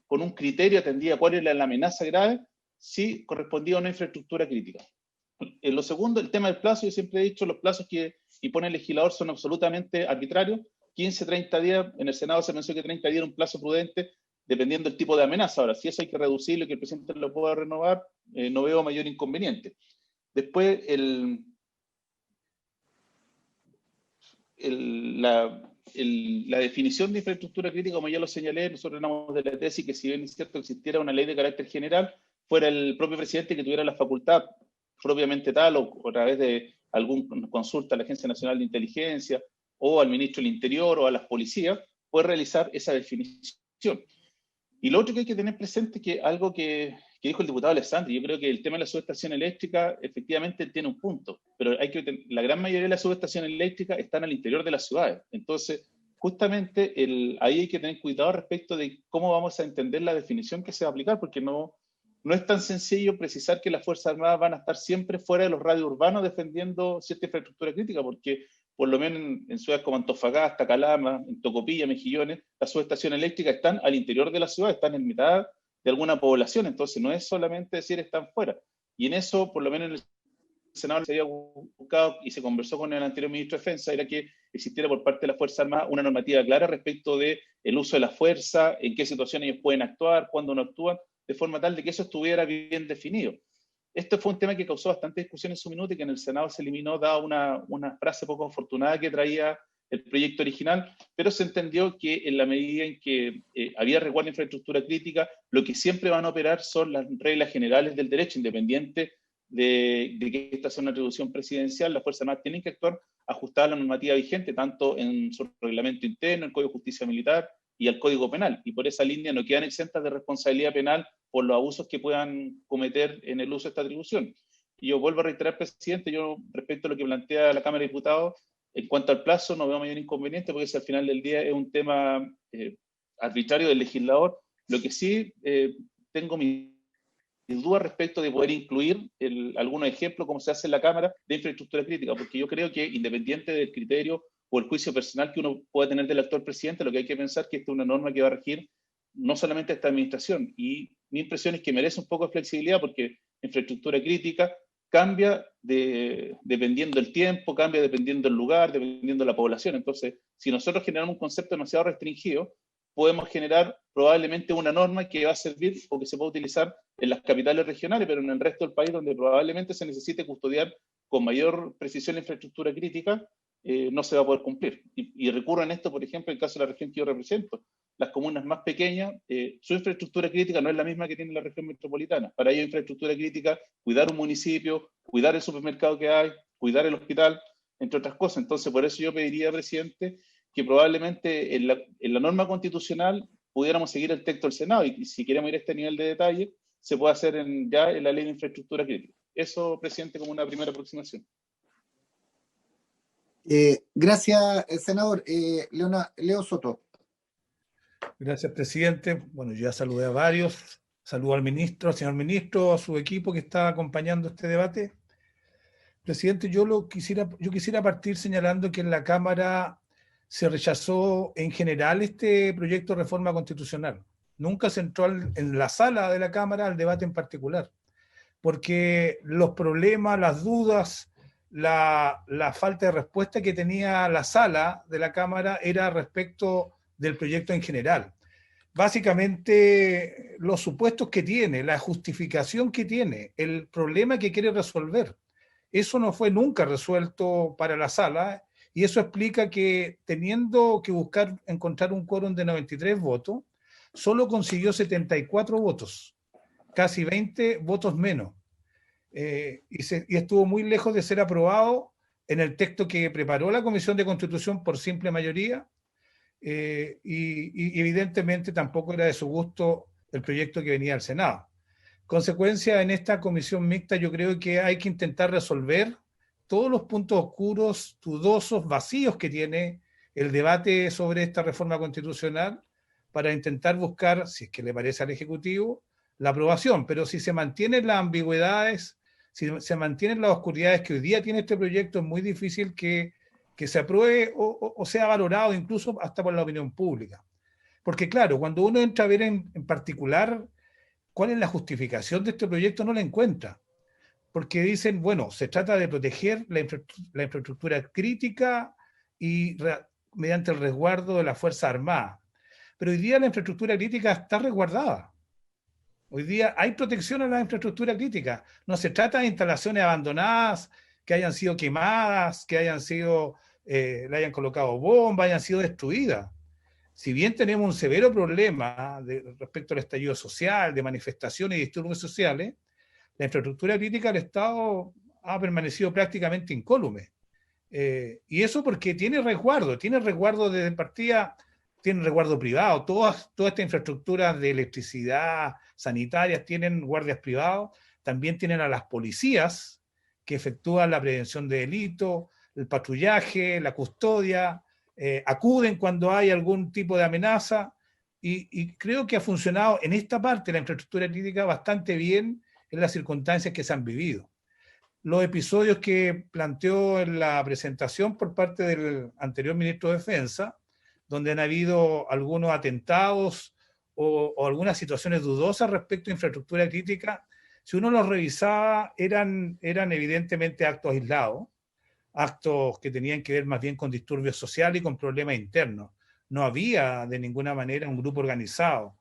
con un criterio atendía cuál era la amenaza grave, si correspondía a una infraestructura crítica. En lo segundo, el tema del plazo. Yo siempre he dicho, los plazos que impone el legislador son absolutamente arbitrarios. 15, 30 días, en el Senado se pensó que 30 días era un plazo prudente, dependiendo del tipo de amenaza. Ahora, si eso hay que reducirlo y que el presidente lo pueda renovar, no veo mayor inconveniente. Después, la definición de infraestructura crítica, como ya lo señalé, nosotros éramos de la tesis que si bien es cierto que existiera una ley de carácter general, fuera el propio presidente que tuviera la facultad propiamente tal o a través de alguna consulta a la Agencia Nacional de Inteligencia o al ministro del Interior o a las policías, puede realizar esa definición. Y lo otro que hay que tener presente es que algo que dijo el diputado Alessandri, yo creo que el tema de la subestación eléctrica efectivamente tiene un punto, pero la gran mayoría de las subestaciones eléctricas están al interior de las ciudades. Entonces, justamente ahí hay que tener cuidado respecto de cómo vamos a entender la definición que se va a aplicar, porque no es tan sencillo precisar que las Fuerzas Armadas van a estar siempre fuera de los radios urbanos defendiendo cierta infraestructura crítica, porque por lo menos en ciudades como Antofagasta, Calama, en Tocopilla, Mejillones, las subestaciones eléctricas están al interior de la ciudad, están en mitad de alguna población, entonces no es solamente decir están fuera. Y en eso, por lo menos en el Senado se había buscado y se conversó con el anterior ministro de Defensa, era que existiera por parte de las Fuerzas Armadas una normativa clara respecto del uso de la fuerza, en qué situaciones ellos pueden actuar, cuándo no actúan, de forma tal de que eso estuviera bien definido. Esto fue un tema que causó bastante discusión en su minuto y que en el Senado se eliminó, dada una frase poco afortunada que traía el proyecto original, pero se entendió que en la medida en que había resguardo de infraestructura crítica, lo que siempre van a operar son las reglas generales del derecho, independiente de que esta sea una atribución presidencial. Las Fuerzas Armadas tienen que actuar ajustada a la normativa vigente, tanto en su reglamento interno, el Código de Justicia Militar y el Código Penal, y por esa línea no quedan exentas de responsabilidad penal por los abusos que puedan cometer en el uso de esta atribución. Y yo vuelvo a reiterar, presidente, yo respecto a lo que plantea la Cámara de Diputados, en cuanto al plazo no veo mayor inconveniente, porque si al final del día es un tema arbitrario del legislador. Lo que sí tengo mis dudas respecto de poder incluir algunos ejemplos, como se hace en la Cámara, de infraestructura crítica, porque yo creo que independiente del criterio o el juicio personal que uno pueda tener del actual presidente, lo que hay que pensar es que esta es una norma que va a regir no solamente esta administración, y mi impresión es que merece un poco de flexibilidad, porque infraestructura crítica cambia dependiendo del tiempo, cambia dependiendo del lugar, dependiendo de la población. Entonces, si nosotros generamos un concepto demasiado restringido, podemos generar probablemente una norma que va a servir o que se puede utilizar en las capitales regionales, pero en el resto del país, donde probablemente se necesite custodiar con mayor precisión la infraestructura crítica, no se va a poder cumplir. Y recurro en esto, por ejemplo, en el caso de la región que yo represento. Las comunas más pequeñas, su infraestructura crítica no es la misma que tiene la región metropolitana. Para ello, infraestructura crítica, cuidar un municipio, cuidar el supermercado que hay, cuidar el hospital, entre otras cosas. Entonces, por eso yo pediría, presidente, que probablemente en la norma constitucional pudiéramos seguir el texto del Senado, y si queremos ir a este nivel de detalle, se puede hacer ya en la ley de infraestructura crítica. Eso, presidente, como una primera aproximación. Gracias, senador. Leo Soto. Gracias, presidente. Bueno, yo ya saludé a varios. Saludo al ministro, al señor ministro, a su equipo que está acompañando este debate. Presidente, yo quisiera partir señalando que en la Cámara se rechazó en general este proyecto de reforma constitucional. Nunca se entró en la sala de la Cámara al debate en particular, porque los problemas, las dudas, la falta de respuesta que tenía la sala de la Cámara era respecto del proyecto en general. básicamente los supuestos que tiene, la justificación que tiene, el problema que quiere resolver. Eso no fue nunca resuelto para la sala y eso explica que teniendo que encontrar un quórum de 93 votos, solo consiguió 74 votos, casi 20 votos menos. Y estuvo muy lejos de ser aprobado en el texto que preparó la Comisión de Constitución por simple mayoría, y evidentemente tampoco era de su gusto el proyecto que venía al Senado. Consecuencia, en esta comisión mixta yo creo que hay que intentar resolver todos los puntos oscuros, dudosos, vacíos que tiene el debate sobre esta reforma constitucional para intentar buscar, si es que le parece al Ejecutivo, la aprobación. Pero si se mantienen las ambigüedades, si se mantienen las oscuridades que hoy día tiene este proyecto, es muy difícil que se apruebe o sea valorado incluso hasta por la opinión pública. Porque claro, cuando uno entra a ver en particular cuál es la justificación de este proyecto, no la encuentra. Porque dicen, bueno, se trata de proteger la infraestructura crítica y mediante el resguardo de la Fuerza Armada. Pero hoy día la infraestructura crítica está resguardada. Hoy día hay protección a la infraestructura crítica. No se trata de instalaciones abandonadas, que hayan sido quemadas, que hayan sido, le hayan colocado bombas, hayan sido destruidas. Si bien tenemos un severo problema respecto al estallido social, de manifestaciones y disturbios sociales, la infraestructura crítica del Estado ha permanecido prácticamente incólume. Y eso porque tiene resguardo de partida, tiene resguardo privado. Todas estas infraestructuras de electricidad, sanitarias, tienen guardias privados. También tienen a las policías que efectúan la prevención de delitos, el patrullaje, la custodia, acuden cuando hay algún tipo de amenaza. Y creo que ha funcionado en esta parte la infraestructura crítica bastante bien en las circunstancias que se han vivido. Los episodios que planteó en la presentación por parte del anterior ministro de Defensa, donde han habido algunos atentados o algunas situaciones dudosas respecto a infraestructura crítica, si uno los revisaba, eran evidentemente actos aislados, actos que tenían que ver más bien con disturbios sociales y con problemas internos. No había de ninguna manera un grupo organizado.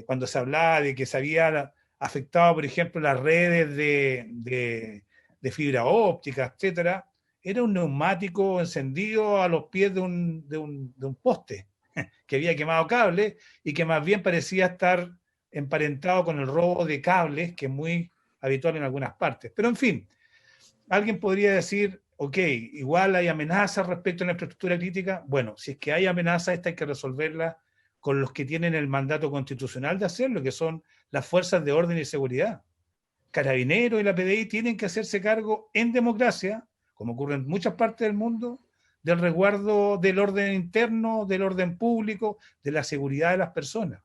Cuando se hablaba de que se había afectado, por ejemplo, las redes de fibra óptica, etcétera, era un neumático encendido a los pies de un poste que había quemado cables y que más bien parecía estar emparentado con el robo de cables, que es muy habitual en algunas partes. Pero en fin, alguien podría decir, ok, igual hay amenazas respecto a la infraestructura crítica. Bueno, si es que hay amenazas, esta hay que resolverla con los que tienen el mandato constitucional de hacerlo, que son las fuerzas de orden y seguridad. Carabineros y la PDI tienen que hacerse cargo en democracia, como ocurre en muchas partes del mundo, del resguardo del orden interno, del orden público, de la seguridad de las personas.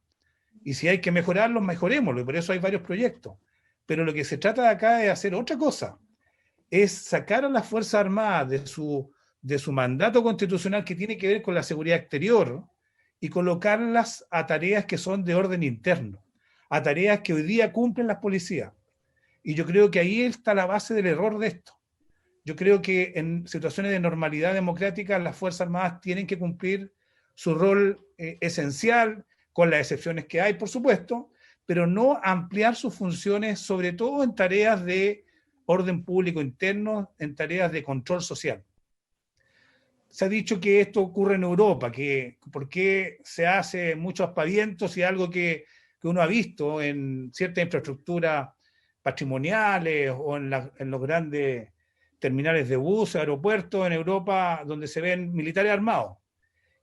Y si hay que mejorarlo, mejorémoslo, y por eso hay varios proyectos. Pero lo que se trata de acá es hacer otra cosa, es sacar a las Fuerzas Armadas de su mandato constitucional que tiene que ver con la seguridad exterior y colocarlas a tareas que son de orden interno, a tareas que hoy día cumplen las policías. Y yo creo que ahí está la base del error de esto. Yo creo que en situaciones de normalidad democrática las Fuerzas Armadas tienen que cumplir su rol esencial, con las excepciones que hay, por supuesto, pero no ampliar sus funciones, sobre todo en tareas de orden público interno, en tareas de control social. Se ha dicho que esto ocurre en Europa, que por qué se hace muchos aspavientos y algo que uno ha visto en ciertas infraestructuras patrimoniales o en los grandes terminales de bus, aeropuertos en Europa, donde se ven militares armados.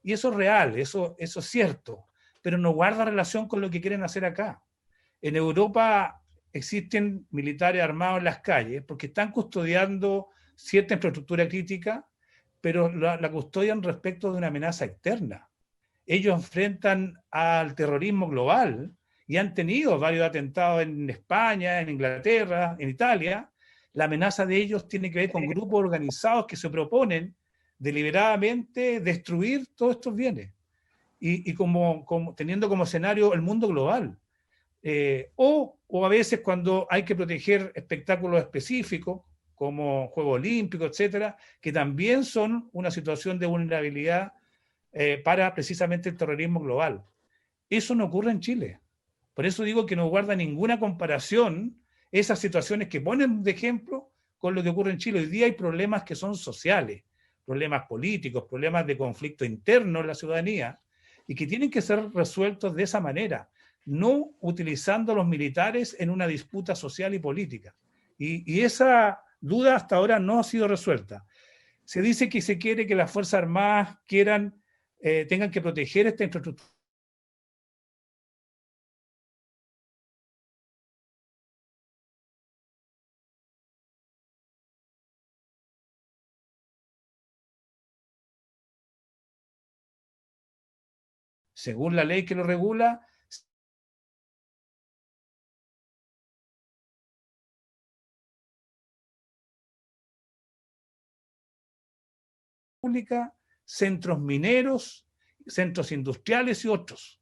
Y eso es real, eso es cierto, pero no guarda relación con lo que quieren hacer acá. En Europa existen militares armados en las calles porque están custodiando cierta infraestructura crítica, pero la custodian respecto de una amenaza externa. Ellos enfrentan al terrorismo global y han tenido varios atentados en España, en Inglaterra, en Italia. La amenaza de ellos tiene que ver con grupos organizados que se proponen deliberadamente destruir todos estos bienes y teniendo como escenario el mundo global. O a veces cuando hay que proteger espectáculos específicos, como Juegos Olímpicos, etcétera, que también son una situación de vulnerabilidad para precisamente el terrorismo global. Eso no ocurre en Chile. Por eso digo que no guarda ninguna comparación esas situaciones que ponen de ejemplo con lo que ocurre en Chile. Hoy día hay problemas que son sociales, problemas políticos, problemas de conflicto interno en la ciudadanía, y que tienen que ser resueltos de esa manera, no utilizando a los militares en una disputa social y política. Y esa duda hasta ahora no ha sido resuelta. Se dice que se quiere que las Fuerzas Armadas tengan que proteger esta infraestructura. Según la ley que lo regula, pública, centros mineros, centros industriales y otros.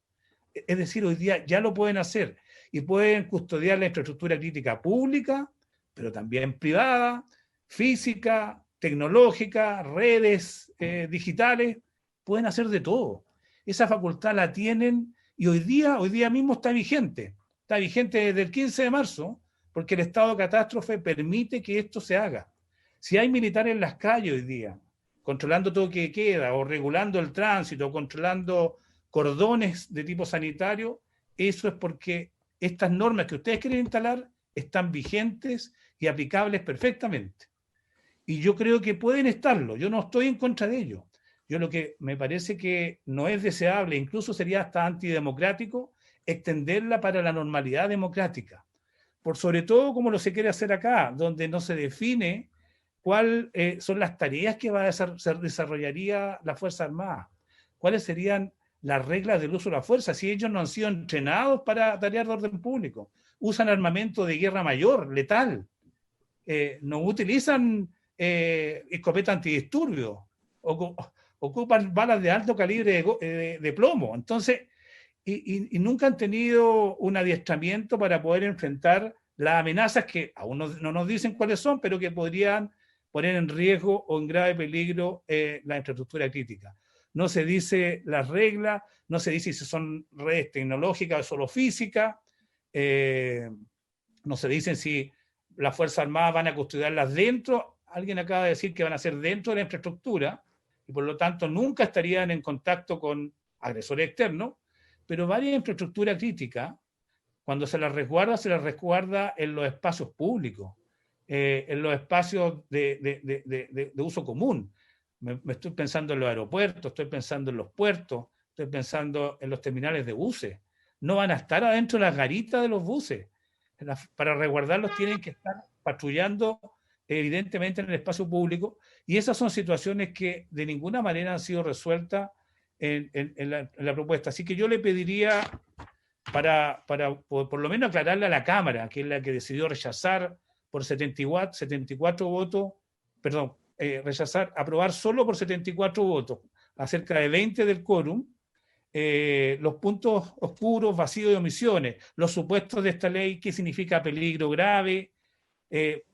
Es decir, hoy día ya lo pueden hacer y pueden custodiar la infraestructura crítica pública, pero también privada, física, tecnológica, redes digitales, pueden hacer de todo. Esa facultad la tienen y hoy día mismo está vigente desde el 15 de marzo, porque el estado de catástrofe permite que esto se haga. Si hay militares en las calles hoy día, controlando todo lo que queda, o regulando el tránsito, o controlando cordones de tipo sanitario, eso es porque estas normas que ustedes quieren instalar están vigentes y aplicables perfectamente. Y yo creo que pueden estarlo, yo no estoy en contra de ello. Yo lo que me parece que no es deseable, incluso sería hasta antidemocrático, extenderla para la normalidad democrática. Por sobre todo como lo se quiere hacer acá, donde no se define cuáles son las tareas que desarrollaría la Fuerza Armada, cuáles serían las reglas del uso de la fuerza, si ellos no han sido entrenados para tareas de orden público, usan armamento de guerra mayor, letal, no utilizan escopeta antidisturbios, ocupan balas de alto calibre de plomo. Entonces, y nunca han tenido un adiestramiento para poder enfrentar las amenazas que aún no nos dicen cuáles son, pero que podrían poner en riesgo o en grave peligro la infraestructura crítica. No se dice las reglas, no se dice si son redes tecnológicas o solo físicas, no se dice si las Fuerzas Armadas van a custodiarlas dentro. Alguien acaba de decir que van a ser dentro de la infraestructura, y por lo tanto nunca estarían en contacto con agresores externos, pero varias infraestructuras críticas, cuando se las resguarda en los espacios públicos, en los espacios de uso común. Me estoy pensando en los aeropuertos, estoy pensando en los puertos, estoy pensando en los terminales de buses. No van a estar adentro de las garitas de los buses. Para resguardarlos tienen que estar patrullando evidentemente en el espacio público, y esas son situaciones que de ninguna manera han sido resueltas en la propuesta. Así que yo le pediría, para por lo menos aclararle a la Cámara, que es la que decidió rechazar por 74 votos, perdón, aprobar solo por 74 votos, a cerca de 20 del quórum, los puntos oscuros, vacíos y omisiones, los supuestos de esta ley, qué significa peligro grave,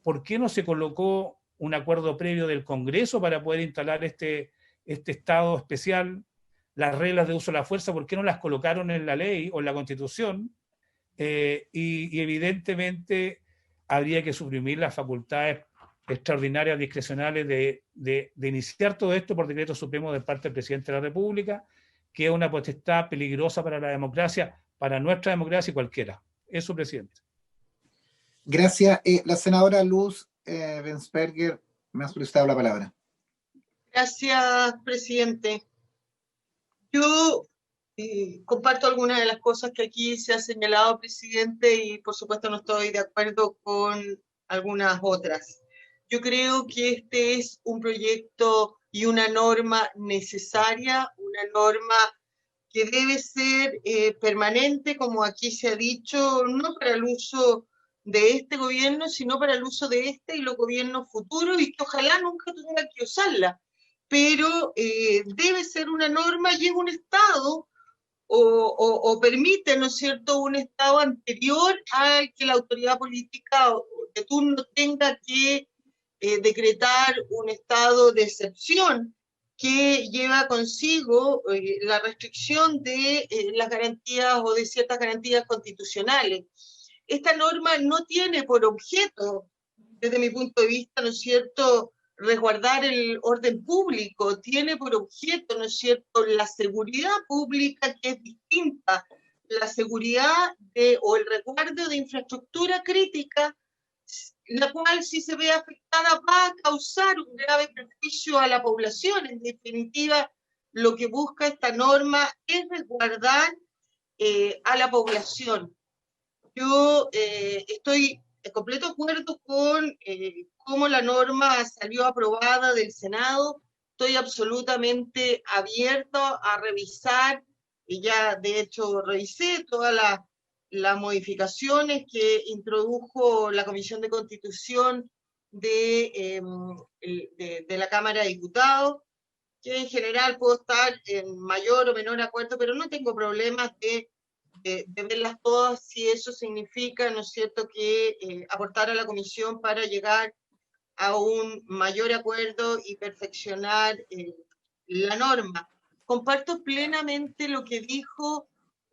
por qué no se colocó un acuerdo previo del Congreso para poder instalar este estado especial, las reglas de uso de la fuerza, por qué no las colocaron en la ley o en la Constitución, y evidentemente habría que suprimir las facultades extraordinarias discrecionales de iniciar todo esto por decreto supremo de parte del presidente de la República, que es una potestad peligrosa para la democracia, para nuestra democracia y cualquiera. Eso, presidente. Gracias. La senadora Luz Bensberger me ha solicitado la palabra. Gracias, presidente. Yo comparto algunas de las cosas que aquí se ha señalado, presidente, y por supuesto no estoy de acuerdo con algunas otras. Yo creo que este es un proyecto y una norma necesaria, una norma que debe ser permanente, como aquí se ha dicho, no para el uso de este gobierno, sino para el uso de este y los gobiernos futuros, y que ojalá nunca tenga que usarla. Pero debe ser una norma y es un Estado, o permite, ¿no es cierto?, un Estado anterior al que la autoridad política de turno tenga que decretar un estado de excepción que lleva consigo la restricción de las garantías o de ciertas garantías constitucionales. Esta norma no tiene por objeto, desde mi punto de vista, ¿no es cierto?, resguardar el orden público, tiene por objeto, ¿no es cierto?, la seguridad pública, que es distinta, la seguridad o el resguardo de infraestructura crítica, la cual, si se ve afectada, va a causar un grave perjuicio a la población. En definitiva, lo que busca esta norma es resguardar a la población. Yo estoy en completo acuerdo con cómo la norma salió aprobada del Senado. Estoy absolutamente abierto a revisar, y ya de hecho revisé todas las modificaciones que introdujo la Comisión de Constitución de la Cámara de Diputados, que en general puedo estar en mayor o menor acuerdo, pero no tengo problemas de verlas todas, si eso significa, ¿no es cierto?, que aportar a la Comisión para llegar a un mayor acuerdo y perfeccionar la norma. Comparto plenamente lo que dijo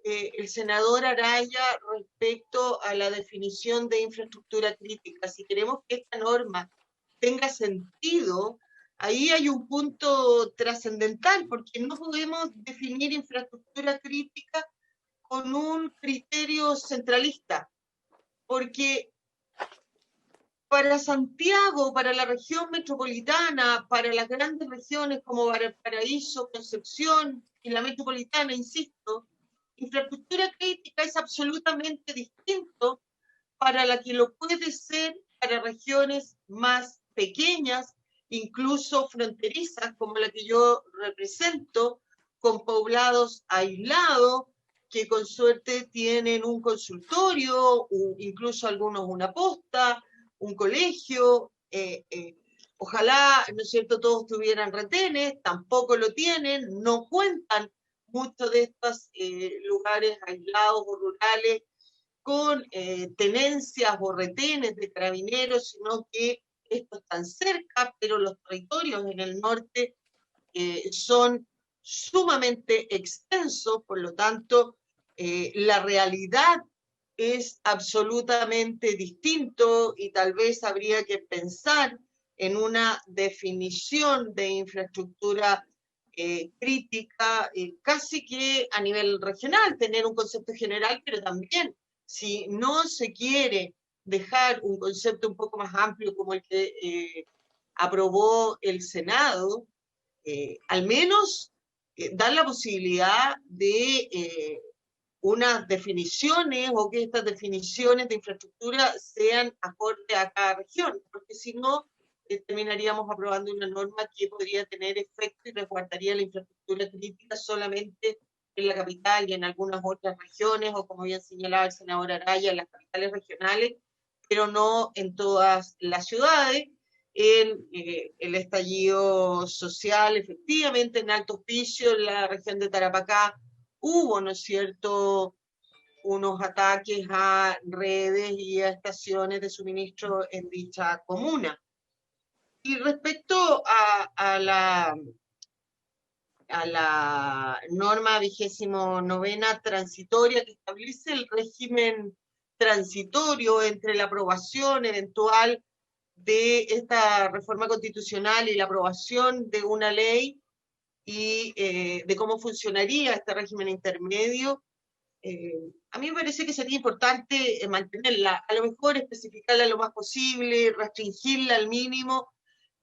el senador Araya respecto a la definición de infraestructura crítica. Si queremos que esta norma tenga sentido, ahí hay un punto trascendental, porque no podemos definir infraestructura crítica con un criterio centralista, porque para Santiago, para la región metropolitana, para las grandes regiones como Valparaíso, Concepción y la metropolitana, insisto, infraestructura crítica es absolutamente distinto para la que lo puede ser para regiones más pequeñas, incluso fronterizas, como la que yo represento, con poblados aislados, que con suerte tienen un consultorio, incluso algunos una posta, un colegio, ojalá, ¿no es cierto?, todos tuvieran retenes, tampoco lo tienen, no cuentan muchos de estos lugares aislados o rurales con tenencias o retenes de carabineros, sino que estos están cerca, pero los territorios en el norte son sumamente extensos, por lo tanto, la realidad es absolutamente distinto y tal vez habría que pensar en una definición de infraestructura crítica, casi que a nivel regional, tener un concepto general, pero también, si no se quiere dejar un concepto un poco más amplio como el que aprobó el Senado, al menos dar la posibilidad de unas definiciones, o que estas definiciones de infraestructura sean acorde a cada región, porque si no, terminaríamos aprobando una norma que podría tener efecto y resguardaría la infraestructura crítica solamente en la capital y en algunas otras regiones, o como bien señalaba el senador Araya, en las capitales regionales, pero no en todas las ciudades. En el estallido social, efectivamente, en Alto Hospicio, en la región de Tarapacá, hubo, ¿no es cierto?, unos ataques a redes y a estaciones de suministro en dicha comuna. Y respecto a la norma 29ª transitoria, que establece el régimen transitorio entre la aprobación eventual de esta reforma constitucional y la aprobación de una ley, y de cómo funcionaría este régimen intermedio, a mí me parece que sería importante mantenerla, a lo mejor especificarla lo más posible, restringirla al mínimo,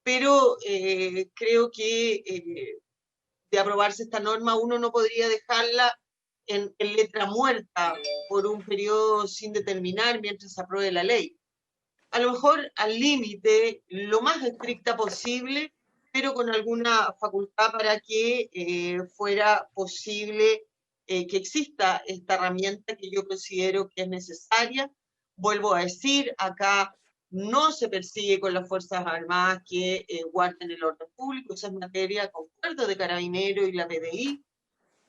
pero creo que de aprobarse esta norma uno no podría dejarla en letra muerta por un periodo sin determinar mientras se apruebe la ley. A lo mejor al límite, lo más estricta posible, pero con alguna facultad para que fuera posible que exista esta herramienta que yo considero que es necesaria. Vuelvo a decir, acá no se persigue con las Fuerzas Armadas que guarden el orden público, esa es materia, concuerdo, de Carabineros y la PDI,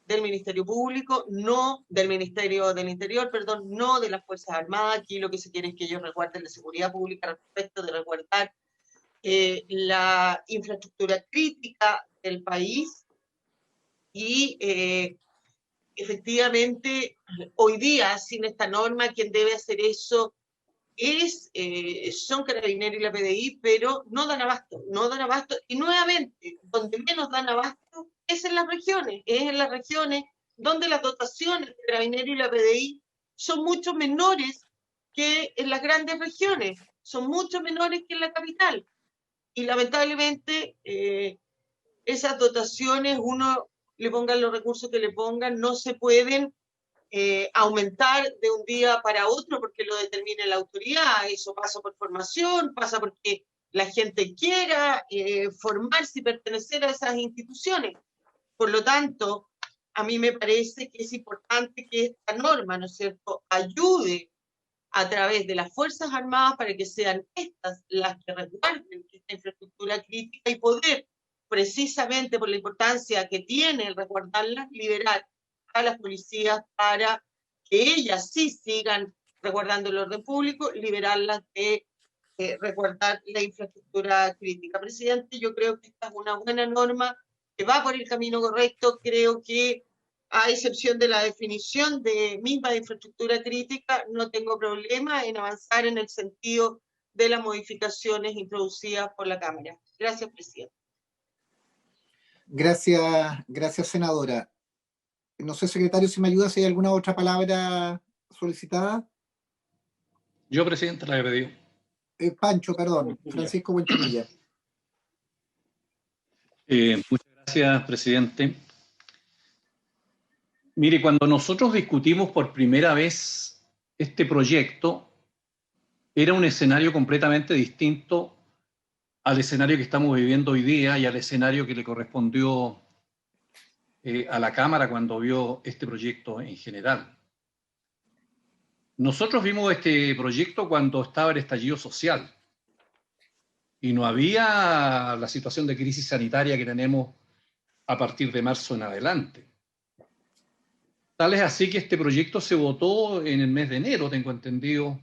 del Ministerio Público, no del Ministerio del Interior, perdón, no de las Fuerzas Armadas. Aquí lo que se quiere es que ellos resguarden la seguridad pública respecto de resguardar la infraestructura crítica del país y efectivamente hoy día sin esta norma quien debe hacer eso son Carabineros y la PDI, pero no dan abasto, y nuevamente, donde menos dan abasto es en las regiones donde las dotaciones de Carabineros y la PDI son mucho menores que en las grandes regiones, son mucho menores que en la capital, y lamentablemente esas dotaciones, uno le pongan los recursos que le pongan, no se pueden aumentar de un día para otro porque lo determine la autoridad. Eso pasa por formación, pasa porque la gente quiera formarse y pertenecer a esas instituciones. Por lo tanto, a mí me parece que es importante que esta norma, ¿no es cierto?, ayude a través de las Fuerzas Armadas para que sean estas las que resguarden esta infraestructura crítica y poder, precisamente por la importancia que tiene el resguardarla, liberar a las policías para que ellas sí sigan resguardando el orden público, liberarlas de resguardar la infraestructura crítica. Presidente, yo creo que esta es una buena norma que va por el camino correcto. Creo que, a excepción de la definición de misma de infraestructura crítica, no tengo problema en avanzar en el sentido de las modificaciones introducidas por la Cámara. Gracias, presidente. Gracias, senadora. No sé, secretario, si me ayuda, si hay alguna otra palabra solicitada. Yo, presidente, la he pedido. Pancho, perdón, Francisco Buentemilla. Muchas gracias, presidente. Mire, cuando nosotros discutimos por primera vez este proyecto, era un escenario completamente distinto al escenario que estamos viviendo hoy día y al escenario que le correspondió a la Cámara cuando vio este proyecto en general. Nosotros vimos este proyecto cuando estaba el estallido social y no había la situación de crisis sanitaria que tenemos a partir de marzo en adelante. Tal es así que este proyecto se votó en el mes de enero, tengo entendido,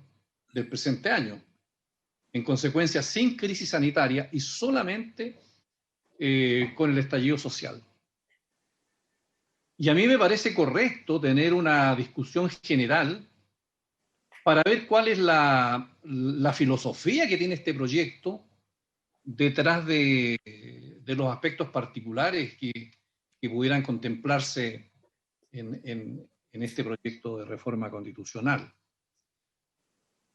del presente año. En consecuencia, sin crisis sanitaria y solamente con el estallido social. Y a mí me parece correcto tener una discusión general para ver cuál es la filosofía que tiene este proyecto detrás de los aspectos particulares que pudieran contemplarse en este proyecto de reforma constitucional.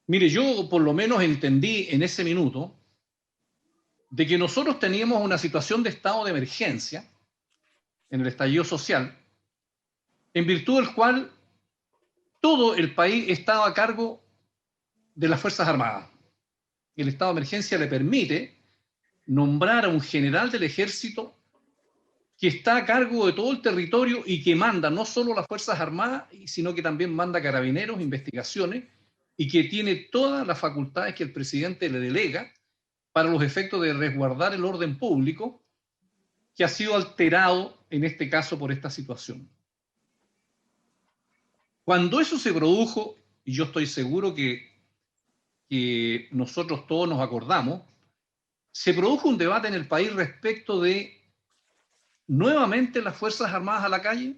Mire, yo por lo menos entendí en ese minuto de que nosotros teníamos una situación de estado de emergencia en el estallido social, en virtud del cual todo el país estaba a cargo de las Fuerzas Armadas. El estado de emergencia le permite nombrar a un general del ejército que está a cargo de todo el territorio y que manda no solo las Fuerzas Armadas, sino que también manda carabineros, investigaciones, y que tiene todas las facultades que el presidente le delega para los efectos de resguardar el orden público que ha sido alterado en este caso por esta situación. Cuando eso se produjo, y yo estoy seguro que nosotros todos nos acordamos, se produjo un debate en el país respecto de nuevamente las Fuerzas Armadas a la calle,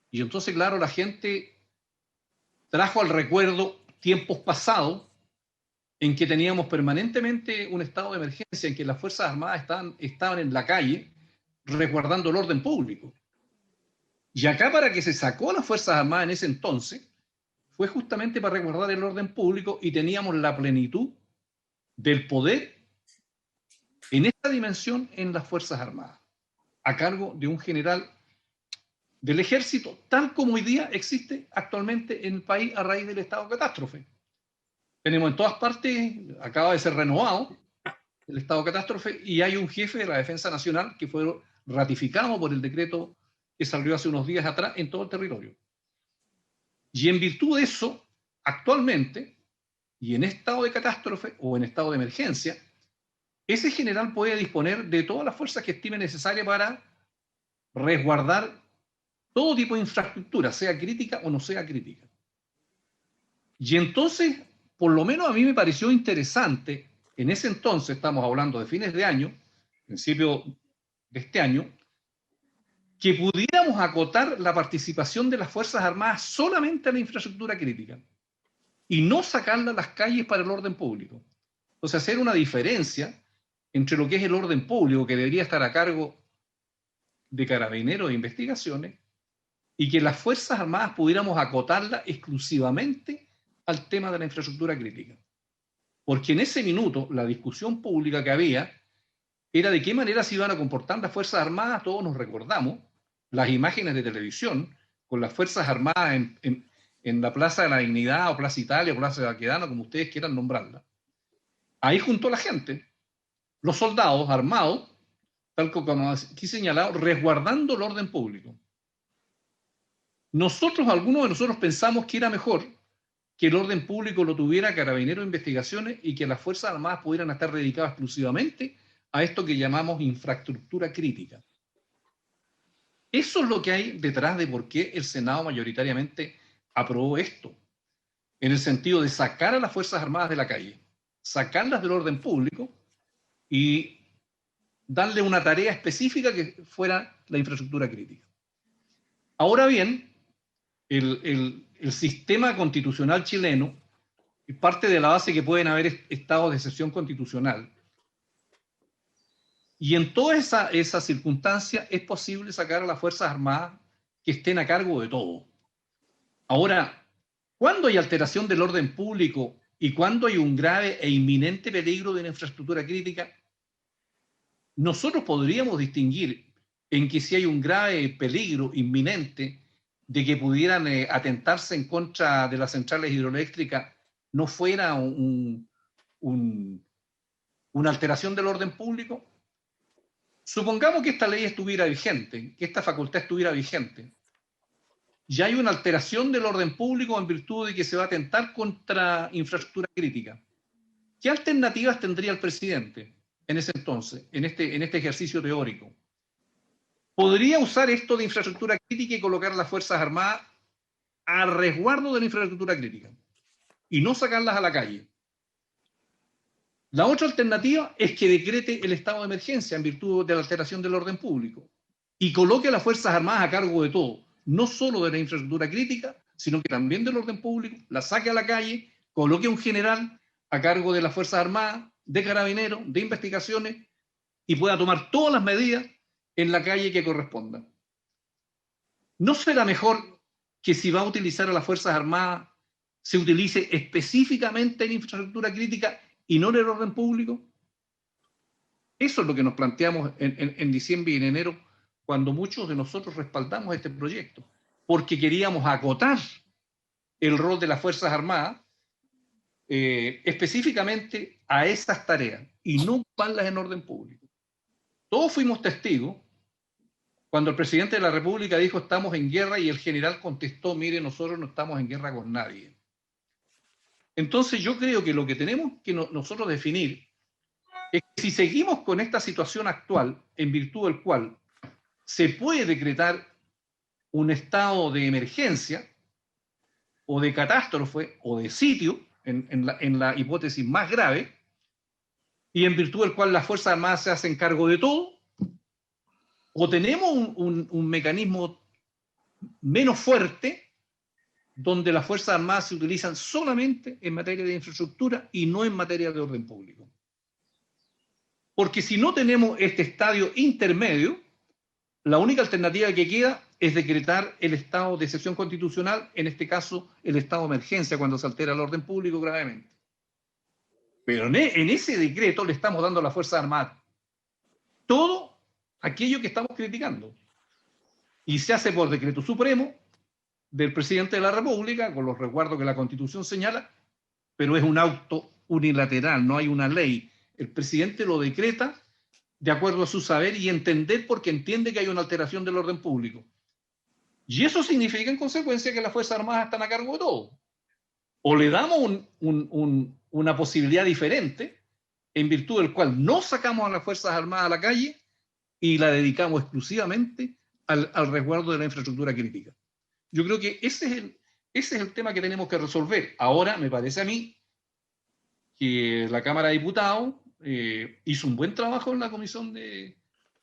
y entonces, claro, la gente trajo al recuerdo tiempos pasados en que teníamos permanentemente un estado de emergencia, en que las Fuerzas Armadas estaban en la calle resguardando el orden público. Y acá, para que se sacó a las Fuerzas Armadas en ese entonces, fue justamente para resguardar el orden público y teníamos la plenitud del poder en esta dimensión en las Fuerzas Armadas, a cargo de un general del ejército, tal como hoy día existe actualmente en el país a raíz del estado de catástrofe. Tenemos en todas partes, acaba de ser renovado el estado de catástrofe y hay un jefe de la Defensa Nacional que fue ratificado por el decreto que salió hace unos días atrás en todo el territorio. Y en virtud de eso, actualmente, y en estado de catástrofe o en estado de emergencia, ese general puede disponer de todas las fuerzas que estime necesaria para resguardar todo tipo de infraestructura, sea crítica o no sea crítica. Y entonces, por lo menos a mí me pareció interesante en ese entonces, estamos hablando de fines de año, principio de este año, que pudiéramos acotar la participación de las Fuerzas Armadas solamente a la infraestructura crítica y no sacarla a las calles para el orden público. Entonces, hacer una diferencia entre lo que es el orden público, que debería estar a cargo de Carabineros de Investigaciones, y que las Fuerzas Armadas pudiéramos acotarla exclusivamente al tema de la infraestructura crítica. Porque en ese minuto la discusión pública que había era de qué manera se iban a comportar las Fuerzas Armadas. Todos nos recordamos las imágenes de televisión con las Fuerzas Armadas en la Plaza de la Dignidad, o Plaza Italia, o Plaza de Baquedano, como ustedes quieran nombrarla. Ahí junto a la gente, los soldados armados, tal como aquí señalado, resguardando el orden público. Algunos de nosotros pensamos que era mejor que el orden público lo tuviera Carabineros de Investigaciones y que las Fuerzas Armadas pudieran estar dedicadas exclusivamente a esto que llamamos infraestructura crítica. Eso es lo que hay detrás de por qué el Senado mayoritariamente aprobó esto, en el sentido de sacar a las Fuerzas Armadas de la calle, sacarlas del orden público y darle una tarea específica que fuera la infraestructura crítica. Ahora bien, el sistema constitucional chileno parte de la base que pueden haber estados de excepción constitucional. Y en toda esa circunstancia es posible sacar a las Fuerzas Armadas que estén a cargo de todo. Ahora, ¿cuándo hay alteración del orden público y cuándo hay un grave e inminente peligro de la infraestructura crítica? Nosotros podríamos distinguir en que si hay un grave peligro inminente de que pudieran atentarse en contra de las centrales hidroeléctricas, no fuera una alteración del orden público. Supongamos que esta ley estuviera vigente, que esta facultad estuviera vigente. Ya hay una alteración del orden público en virtud de que se va a atentar contra infraestructura crítica. ¿Qué alternativas tendría el presidente en ese entonces, en este ejercicio teórico? ¿Podría usar esto de infraestructura crítica y colocar a las Fuerzas Armadas a resguardo de la infraestructura crítica y no sacarlas a la calle? La otra alternativa es que decrete el estado de emergencia en virtud de la alteración del orden público y coloque a las Fuerzas Armadas a cargo de todo, no solo de la infraestructura crítica, sino que también del orden público, la saque a la calle, coloque a un general a cargo de las Fuerzas Armadas, de Carabineros, de Investigaciones, y pueda tomar todas las medidas en la calle que corresponda. ¿No será mejor que si va a utilizar a las Fuerzas Armadas se utilice específicamente en infraestructura crítica y no en el orden público? Eso es lo que nos planteamos en diciembre y en enero, cuando muchos de nosotros respaldamos este proyecto, porque queríamos acotar el rol de las Fuerzas Armadas específicamente a esas tareas y no ocuparlas en orden público. Todos fuimos testigos cuando el presidente de la República dijo estamos en guerra y el general contestó, mire, nosotros no estamos en guerra con nadie. Entonces yo creo que lo que tenemos que nosotros definir es que si seguimos con esta situación actual, en virtud del cual se puede decretar un estado de emergencia o de catástrofe o de sitio, en la hipótesis más grave, y en virtud del cual las Fuerzas Armadas se hacen cargo de todo, o tenemos un mecanismo menos fuerte donde las Fuerzas Armadas se utilizan solamente en materia de infraestructura y no en materia de orden público. Porque si no tenemos este estadio intermedio, la única alternativa que queda es decretar el estado de excepción constitucional, en este caso el estado de emergencia, cuando se altera el orden público gravemente. Pero en ese decreto le estamos dando a las Fuerzas Armadas todo aquello que estamos criticando. Y se hace por decreto supremo del presidente de la República, con los resguardos que la Constitución señala, pero es un auto unilateral, no hay una ley. El presidente lo decreta de acuerdo a su saber y entender, porque entiende que hay una alteración del orden público. Y eso significa en consecuencia que las Fuerzas Armadas están a cargo de todo. O le damos una posibilidad diferente, en virtud del cual no sacamos a las Fuerzas Armadas a la calle y la dedicamos exclusivamente al resguardo de la infraestructura crítica. Yo creo que ese es el tema que tenemos que resolver. Ahora me parece a mí que la Cámara de Diputados hizo un buen trabajo en la Comisión de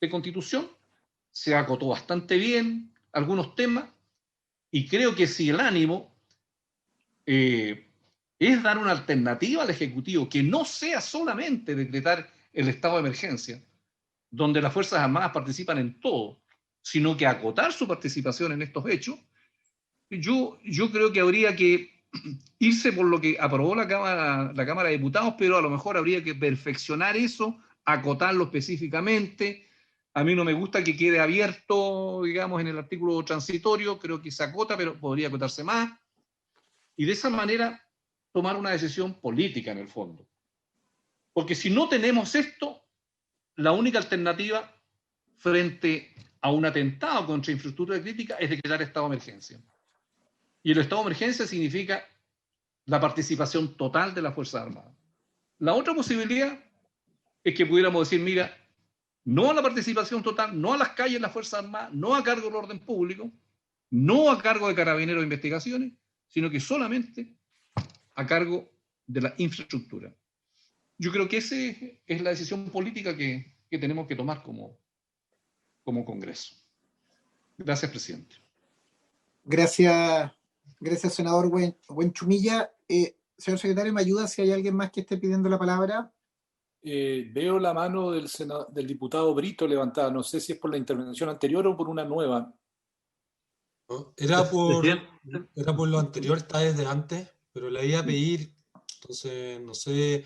Constitución, se acotó bastante bien algunos temas, y creo que si el ánimo es dar una alternativa al Ejecutivo, que no sea solamente decretar el estado de emergencia, donde las Fuerzas Armadas participan en todo, sino que acotar su participación en estos hechos, yo creo que habría que irse por lo que aprobó la Cámara de Diputados, pero a lo mejor habría que perfeccionar eso, acotarlo específicamente. A mí no me gusta que quede abierto, digamos, en el artículo transitorio, creo que se acota, pero podría acotarse más. Y de esa manera tomar una decisión política en el fondo. Porque si no tenemos esto, la única alternativa frente a un atentado contra infraestructura crítica es decretar estado de emergencia. Y el estado de emergencia significa la participación total de las Fuerzas Armadas. La otra posibilidad es que pudiéramos decir, mira, no a la participación total, no a las calles de las Fuerzas Armadas, no a cargo del orden público, no a cargo de Carabineros de Investigaciones, sino que solamente a cargo de la infraestructura. Yo creo que esa es la decisión política que tenemos que tomar como Congreso. Gracias, presidente. Gracias, senador Buenchumilla. Señor secretario, ¿me ayuda si hay alguien más que esté pidiendo la palabra? Veo la mano del diputado Brito levantada. No sé si es por la intervención anterior o por una nueva. Era por lo anterior, está desde antes, pero le iba a pedir, entonces no sé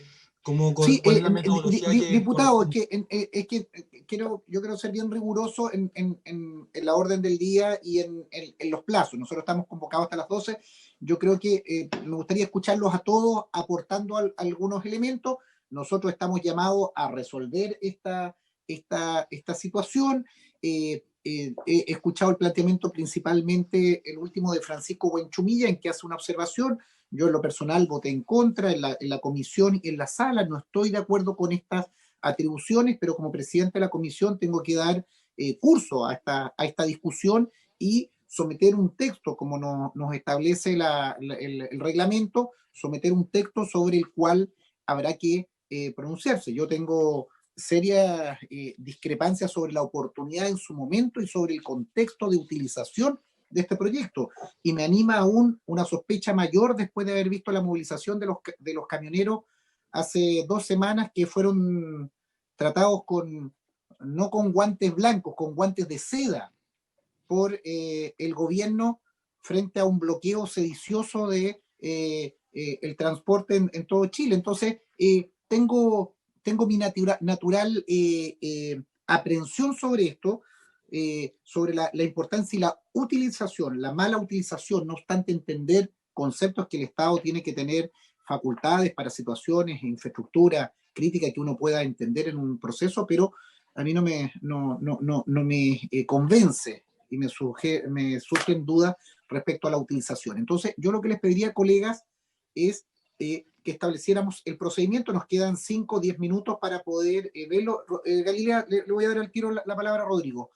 sí, cuál es la metodología diputado, es que yo quiero ser bien riguroso en la orden del día y en los plazos. Nosotros estamos convocados hasta las 12. Yo creo que me gustaría escucharlos a todos aportando algunos elementos. Nosotros estamos llamados a resolver esta situación. He escuchado el planteamiento principalmente el último de Francisco Buenchumilla, en que hace una observación. Yo en lo personal voté en contra en la comisión y en la sala. No estoy de acuerdo con estas atribuciones, pero como presidente de la comisión tengo que dar curso a esta discusión y someter un texto, como nos establece el reglamento, someter un texto sobre el cual habrá que pronunciarse. Yo tengo serias discrepancias sobre la oportunidad en su momento y sobre el contexto de utilización de este proyecto, y me anima aún una sospecha mayor después de haber visto la movilización de los camioneros hace 2 semanas, que fueron tratados no con guantes blancos, con guantes de seda por el gobierno frente a un bloqueo sedicioso de el transporte en todo Chile. Entonces, tengo mi natural aprehensión sobre esto, sobre la importancia y la utilización, la mala utilización, no obstante entender conceptos que el Estado tiene que tener facultades para situaciones, infraestructura crítica que uno pueda entender en un proceso, pero a mí no me convence y me surgen dudas respecto a la utilización. Entonces, yo lo que les pediría, colegas, es que estableciéramos el procedimiento. Nos quedan 5 o 10 minutos para poder verlo. Galilea, le voy a dar al tiro la palabra a Rodrigo.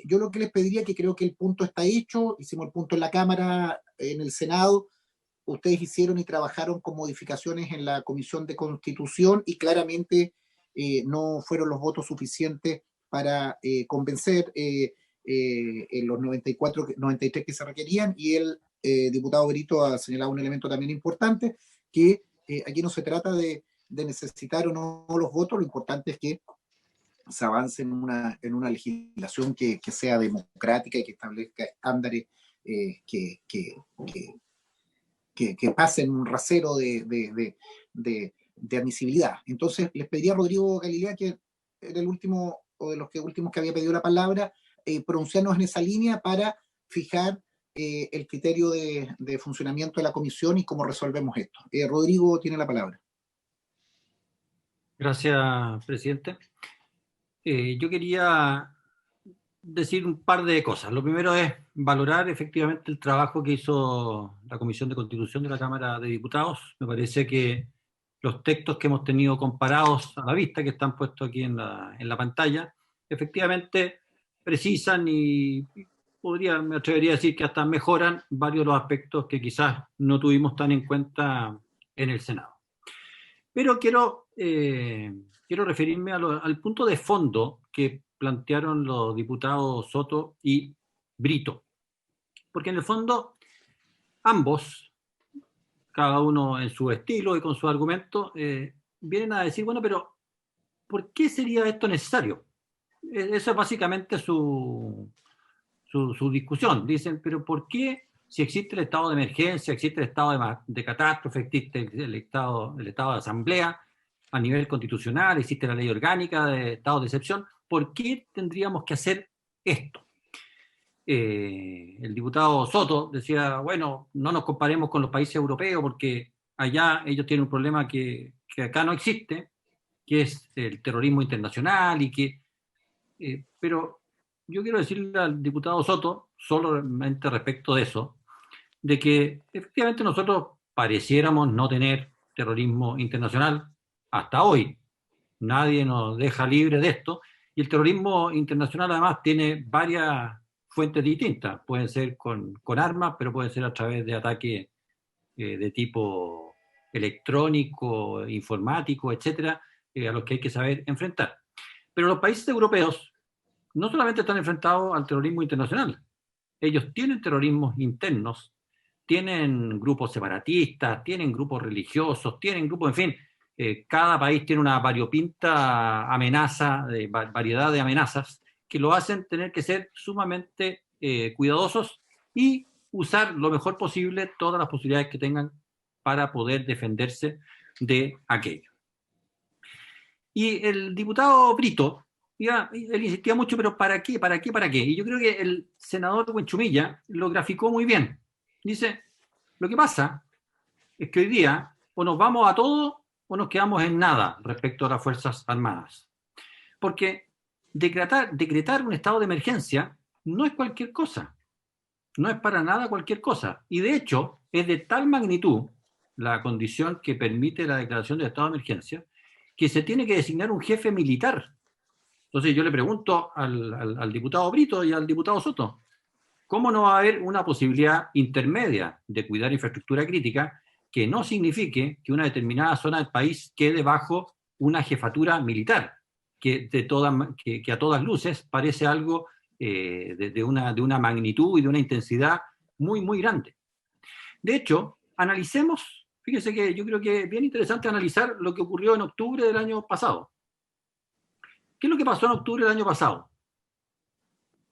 Yo lo que les pediría, que creo que el punto está hecho, hicimos el punto en la Cámara, en el Senado, ustedes hicieron y trabajaron con modificaciones en la Comisión de Constitución y claramente no fueron los votos suficientes para convencer los 93 que se requerían, y el diputado Brito ha señalado un elemento también importante, que aquí no se trata de necesitar o no los votos, lo importante es que se avance en una legislación que sea democrática y que establezca estándares que pasen un rasero de admisibilidad. Entonces, les pediría a Rodrigo Galilea, que era el último o de los últimos que había pedido la palabra, pronunciarnos en esa línea para fijar el criterio de funcionamiento de la comisión y cómo resolvemos esto. Rodrigo tiene la palabra. Gracias, presidente. Yo quería decir un par de cosas. Lo primero es valorar efectivamente el trabajo que hizo la Comisión de Constitución de la Cámara de Diputados. Me parece que los textos que hemos tenido comparados a la vista, que están puestos aquí en la pantalla, efectivamente precisan y me atrevería a decir que hasta mejoran varios de los aspectos que quizás no tuvimos tan en cuenta en el Senado. Pero quiero referirme al punto de fondo que plantearon los diputados Soto y Brito. Porque en el fondo, ambos, cada uno en su estilo y con su argumento, vienen a decir, bueno, pero ¿por qué sería esto necesario? Eso es básicamente su discusión. Dicen, pero ¿por qué, si existe el estado de emergencia, existe el estado de catástrofe, existe el estado de asamblea a nivel constitucional, existe la ley orgánica de estado de excepción, ¿por qué tendríamos que hacer esto? El diputado Soto decía, bueno, no nos comparemos con los países europeos porque allá ellos tienen un problema que acá no existe, que es el terrorismo internacional y que... pero yo quiero decirle al diputado Soto, solamente respecto de eso, de que efectivamente nosotros pareciéramos no tener terrorismo internacional hasta hoy. Nadie nos deja libre de esto. Y el terrorismo internacional además tiene varias fuentes distintas. Pueden ser con armas, pero pueden ser a través de ataques de tipo electrónico, informático, etcétera, a los que hay que saber enfrentar. Pero los países europeos no solamente están enfrentados al terrorismo internacional, ellos tienen terrorismos internos, tienen grupos separatistas, tienen grupos religiosos, tienen grupos, en fin, cada país tiene una variopinta amenaza, variedad de amenazas, que lo hacen tener que ser sumamente cuidadosos y usar lo mejor posible todas las posibilidades que tengan para poder defenderse de aquello. Y el diputado Brito, él insistía mucho, pero ¿para qué? ¿Para qué? ¿Para qué? Y yo creo que el senador Buenchumilla lo graficó muy bien. Dice, lo que pasa es que hoy día o nos vamos a todo o nos quedamos en nada respecto a las Fuerzas Armadas. Porque decretar un estado de emergencia no es cualquier cosa. No es para nada cualquier cosa. Y de hecho, es de tal magnitud la condición que permite la declaración de estado de emergencia que se tiene que designar un jefe militar. Entonces yo le pregunto al diputado Brito y al diputado Soto, ¿cómo no va a haber una posibilidad intermedia de cuidar infraestructura crítica que no signifique que una determinada zona del país quede bajo una jefatura militar, que a todas luces parece algo de una magnitud y de una intensidad muy, muy grande? De hecho, analicemos, fíjense que yo creo que es bien interesante analizar lo que ocurrió en octubre del año pasado. ¿Qué es lo que pasó en octubre del año pasado?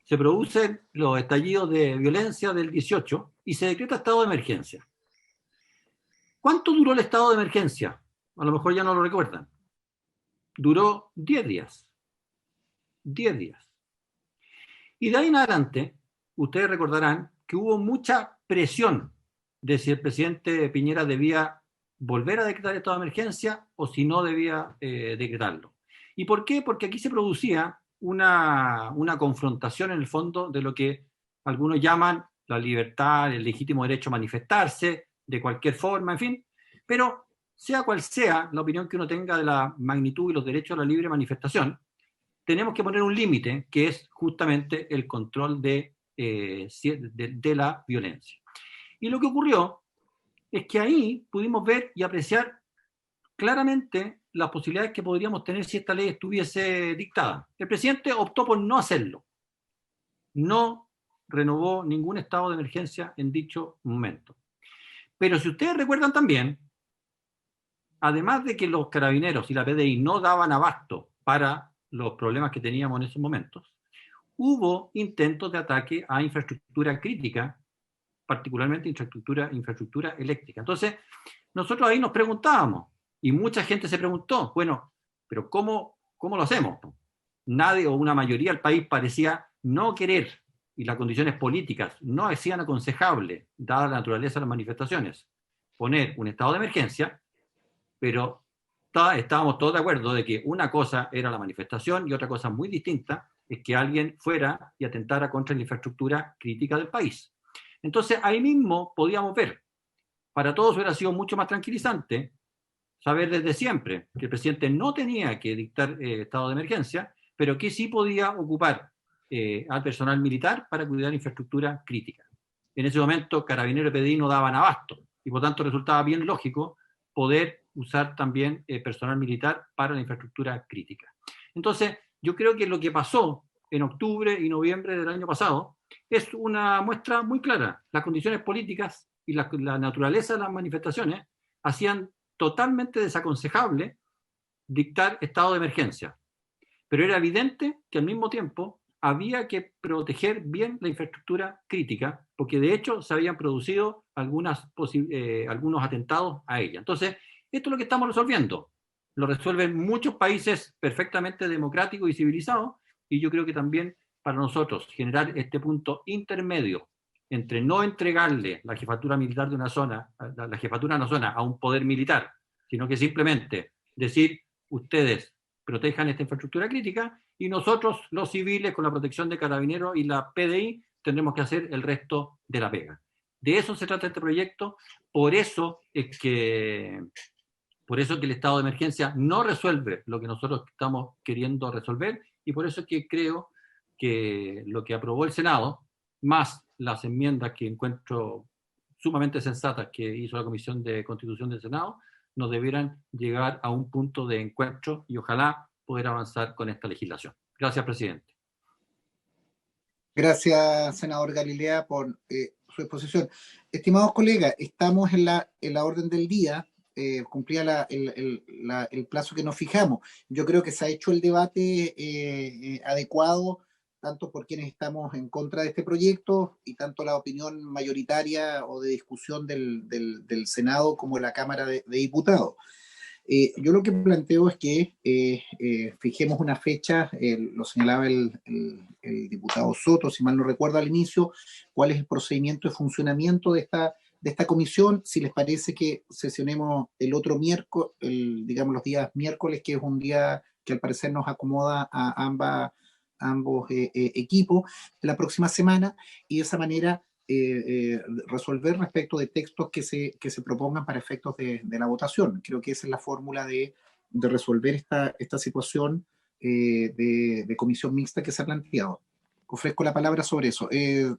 Se producen los estallidos de violencia del 18 y se decreta estado de emergencia. ¿Cuánto duró el estado de emergencia? A lo mejor ya no lo recuerdan. Duró 10 días. 10 días. Y de ahí en adelante, ustedes recordarán que hubo mucha presión de si el presidente Piñera debía volver a decretar estado de emergencia o si no debía decretarlo. ¿Y por qué? Porque aquí se producía una confrontación en el fondo de lo que algunos llaman la libertad, el legítimo derecho a manifestarse, de cualquier forma, en fin. Pero sea cual sea la opinión que uno tenga de la magnitud y los derechos a la libre manifestación, tenemos que poner un límite que es justamente el control de la violencia. Y lo que ocurrió es que ahí pudimos ver y apreciar claramente las posibilidades que podríamos tener si esta ley estuviese dictada. El presidente optó por no hacerlo. No renovó ningún estado de emergencia en dicho momento. Pero si ustedes recuerdan también, además de que los carabineros y la PDI no daban abasto para los problemas que teníamos en esos momentos, hubo intentos de ataque a infraestructura crítica, particularmente infraestructura eléctrica. Entonces, nosotros ahí nos preguntábamos, y mucha gente se preguntó, bueno, pero ¿cómo lo hacemos? Nadie o una mayoría del país parecía no querer, y las condiciones políticas no hacían aconsejable, dada la naturaleza de las manifestaciones, poner un estado de emergencia, pero estábamos todos de acuerdo de que una cosa era la manifestación y otra cosa muy distinta es que alguien fuera y atentara contra la infraestructura crítica del país. Entonces, ahí mismo podíamos ver, para todos hubiera sido mucho más tranquilizante saber desde siempre que el presidente no tenía que dictar estado de emergencia, pero que sí podía ocupar al personal militar para cuidar infraestructura crítica. En ese momento, Carabineros y PDI no daban abasto, y por tanto resultaba bien lógico poder usar también personal militar para la infraestructura crítica. Entonces, yo creo que lo que pasó en octubre y noviembre del año pasado es una muestra muy clara. Las condiciones políticas y la naturaleza de las manifestaciones hacían totalmente desaconsejable dictar estado de emergencia. Pero era evidente que al mismo tiempo había que proteger bien la infraestructura crítica, porque de hecho se habían producido algunos atentados a ella. Entonces, esto es lo que estamos resolviendo. Lo resuelven muchos países perfectamente democráticos y civilizados, y yo creo que también para nosotros generar este punto intermedio entre no entregarle la jefatura militar de una zona, la jefatura de una zona a un poder militar, sino que simplemente decir, ustedes protejan esta infraestructura crítica y nosotros, los civiles, con la protección de Carabineros y la PDI, tendremos que hacer el resto de la pega. De eso se trata este proyecto, por eso que el estado de emergencia no resuelve lo que nosotros estamos queriendo resolver, y por eso es que creo que lo que aprobó el Senado, más las enmiendas que encuentro sumamente sensatas que hizo la Comisión de Constitución del Senado, nos debieran llegar a un punto de encuentro y ojalá poder avanzar con esta legislación. Gracias, presidente. Gracias, senador Galilea, por su exposición. Estimados colegas, estamos en la orden del día. Cumplía el plazo que nos fijamos. Yo creo que se ha hecho el debate adecuado, tanto por quienes estamos en contra de este proyecto y tanto la opinión mayoritaria o de discusión del Senado como de la Cámara de Diputados. Yo lo que planteo es que fijemos una fecha, lo señalaba el diputado Soto, si mal no recuerdo al inicio, cuál es el procedimiento de funcionamiento de esta comisión. Si les parece que sesionemos el otro miércoles, digamos los días miércoles, que es un día que al parecer nos acomoda a ambos equipos, la próxima semana, y de esa manera resolver respecto de textos que se propongan para efectos de la votación. Creo que esa es la fórmula de resolver esta situación de comisión mixta que se ha planteado. Ofrezco la palabra sobre eso.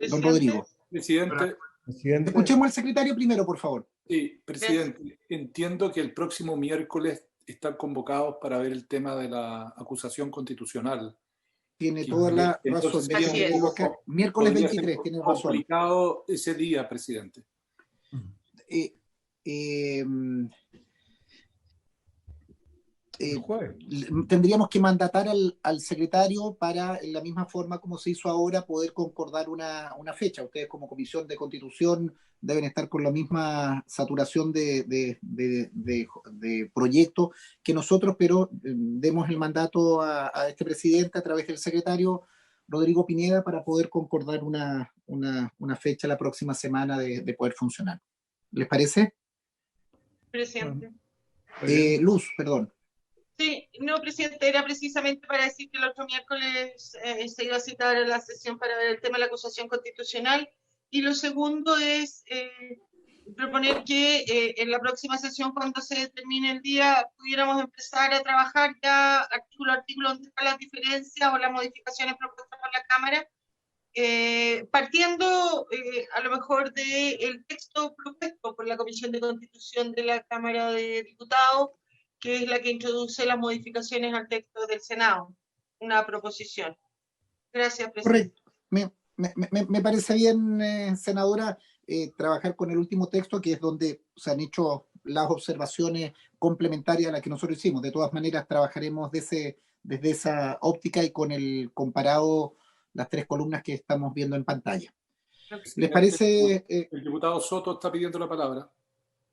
Don Rodrigo. Presidente. Escuchemos al secretario primero, por favor. Sí, presidente. Entiendo que el próximo miércoles están convocados para ver el tema de la acusación constitucional. Tiene toda la razón. Miércoles 23, tiene razón. Complicado ese día, presidente. Tendríamos que mandatar al secretario para, en la misma forma como se hizo ahora, poder concordar una fecha. Ustedes como Comisión de Constitución deben estar con la misma saturación de proyectos que nosotros, pero demos el mandato a este presidente a través del secretario Rodrigo Pineda para poder concordar una fecha la próxima semana de poder funcionar. ¿Les parece? Presidente. Luz, perdón. Sí, no, presidente, era precisamente para decir que el otro miércoles se iba a citar a la sesión para ver el tema de la acusación constitucional. Y lo segundo es proponer que en la próxima sesión, cuando se termine el día, pudiéramos empezar a trabajar ya artículo a artículo donde están las diferencias o las modificaciones propuestas por la Cámara, partiendo a lo mejor del texto propuesto por la Comisión de Constitución de la Cámara de Diputados, que es la que introduce las modificaciones al texto del Senado, una proposición. Gracias, presidente. Correcto. Me parece bien, senadora, trabajar con el último texto, que es donde se han hecho las observaciones complementarias a las que nosotros hicimos. De todas maneras, trabajaremos desde esa óptica y con el comparado, las tres columnas que estamos viendo en pantalla. ¿Les parece? El diputado Soto está pidiendo la palabra.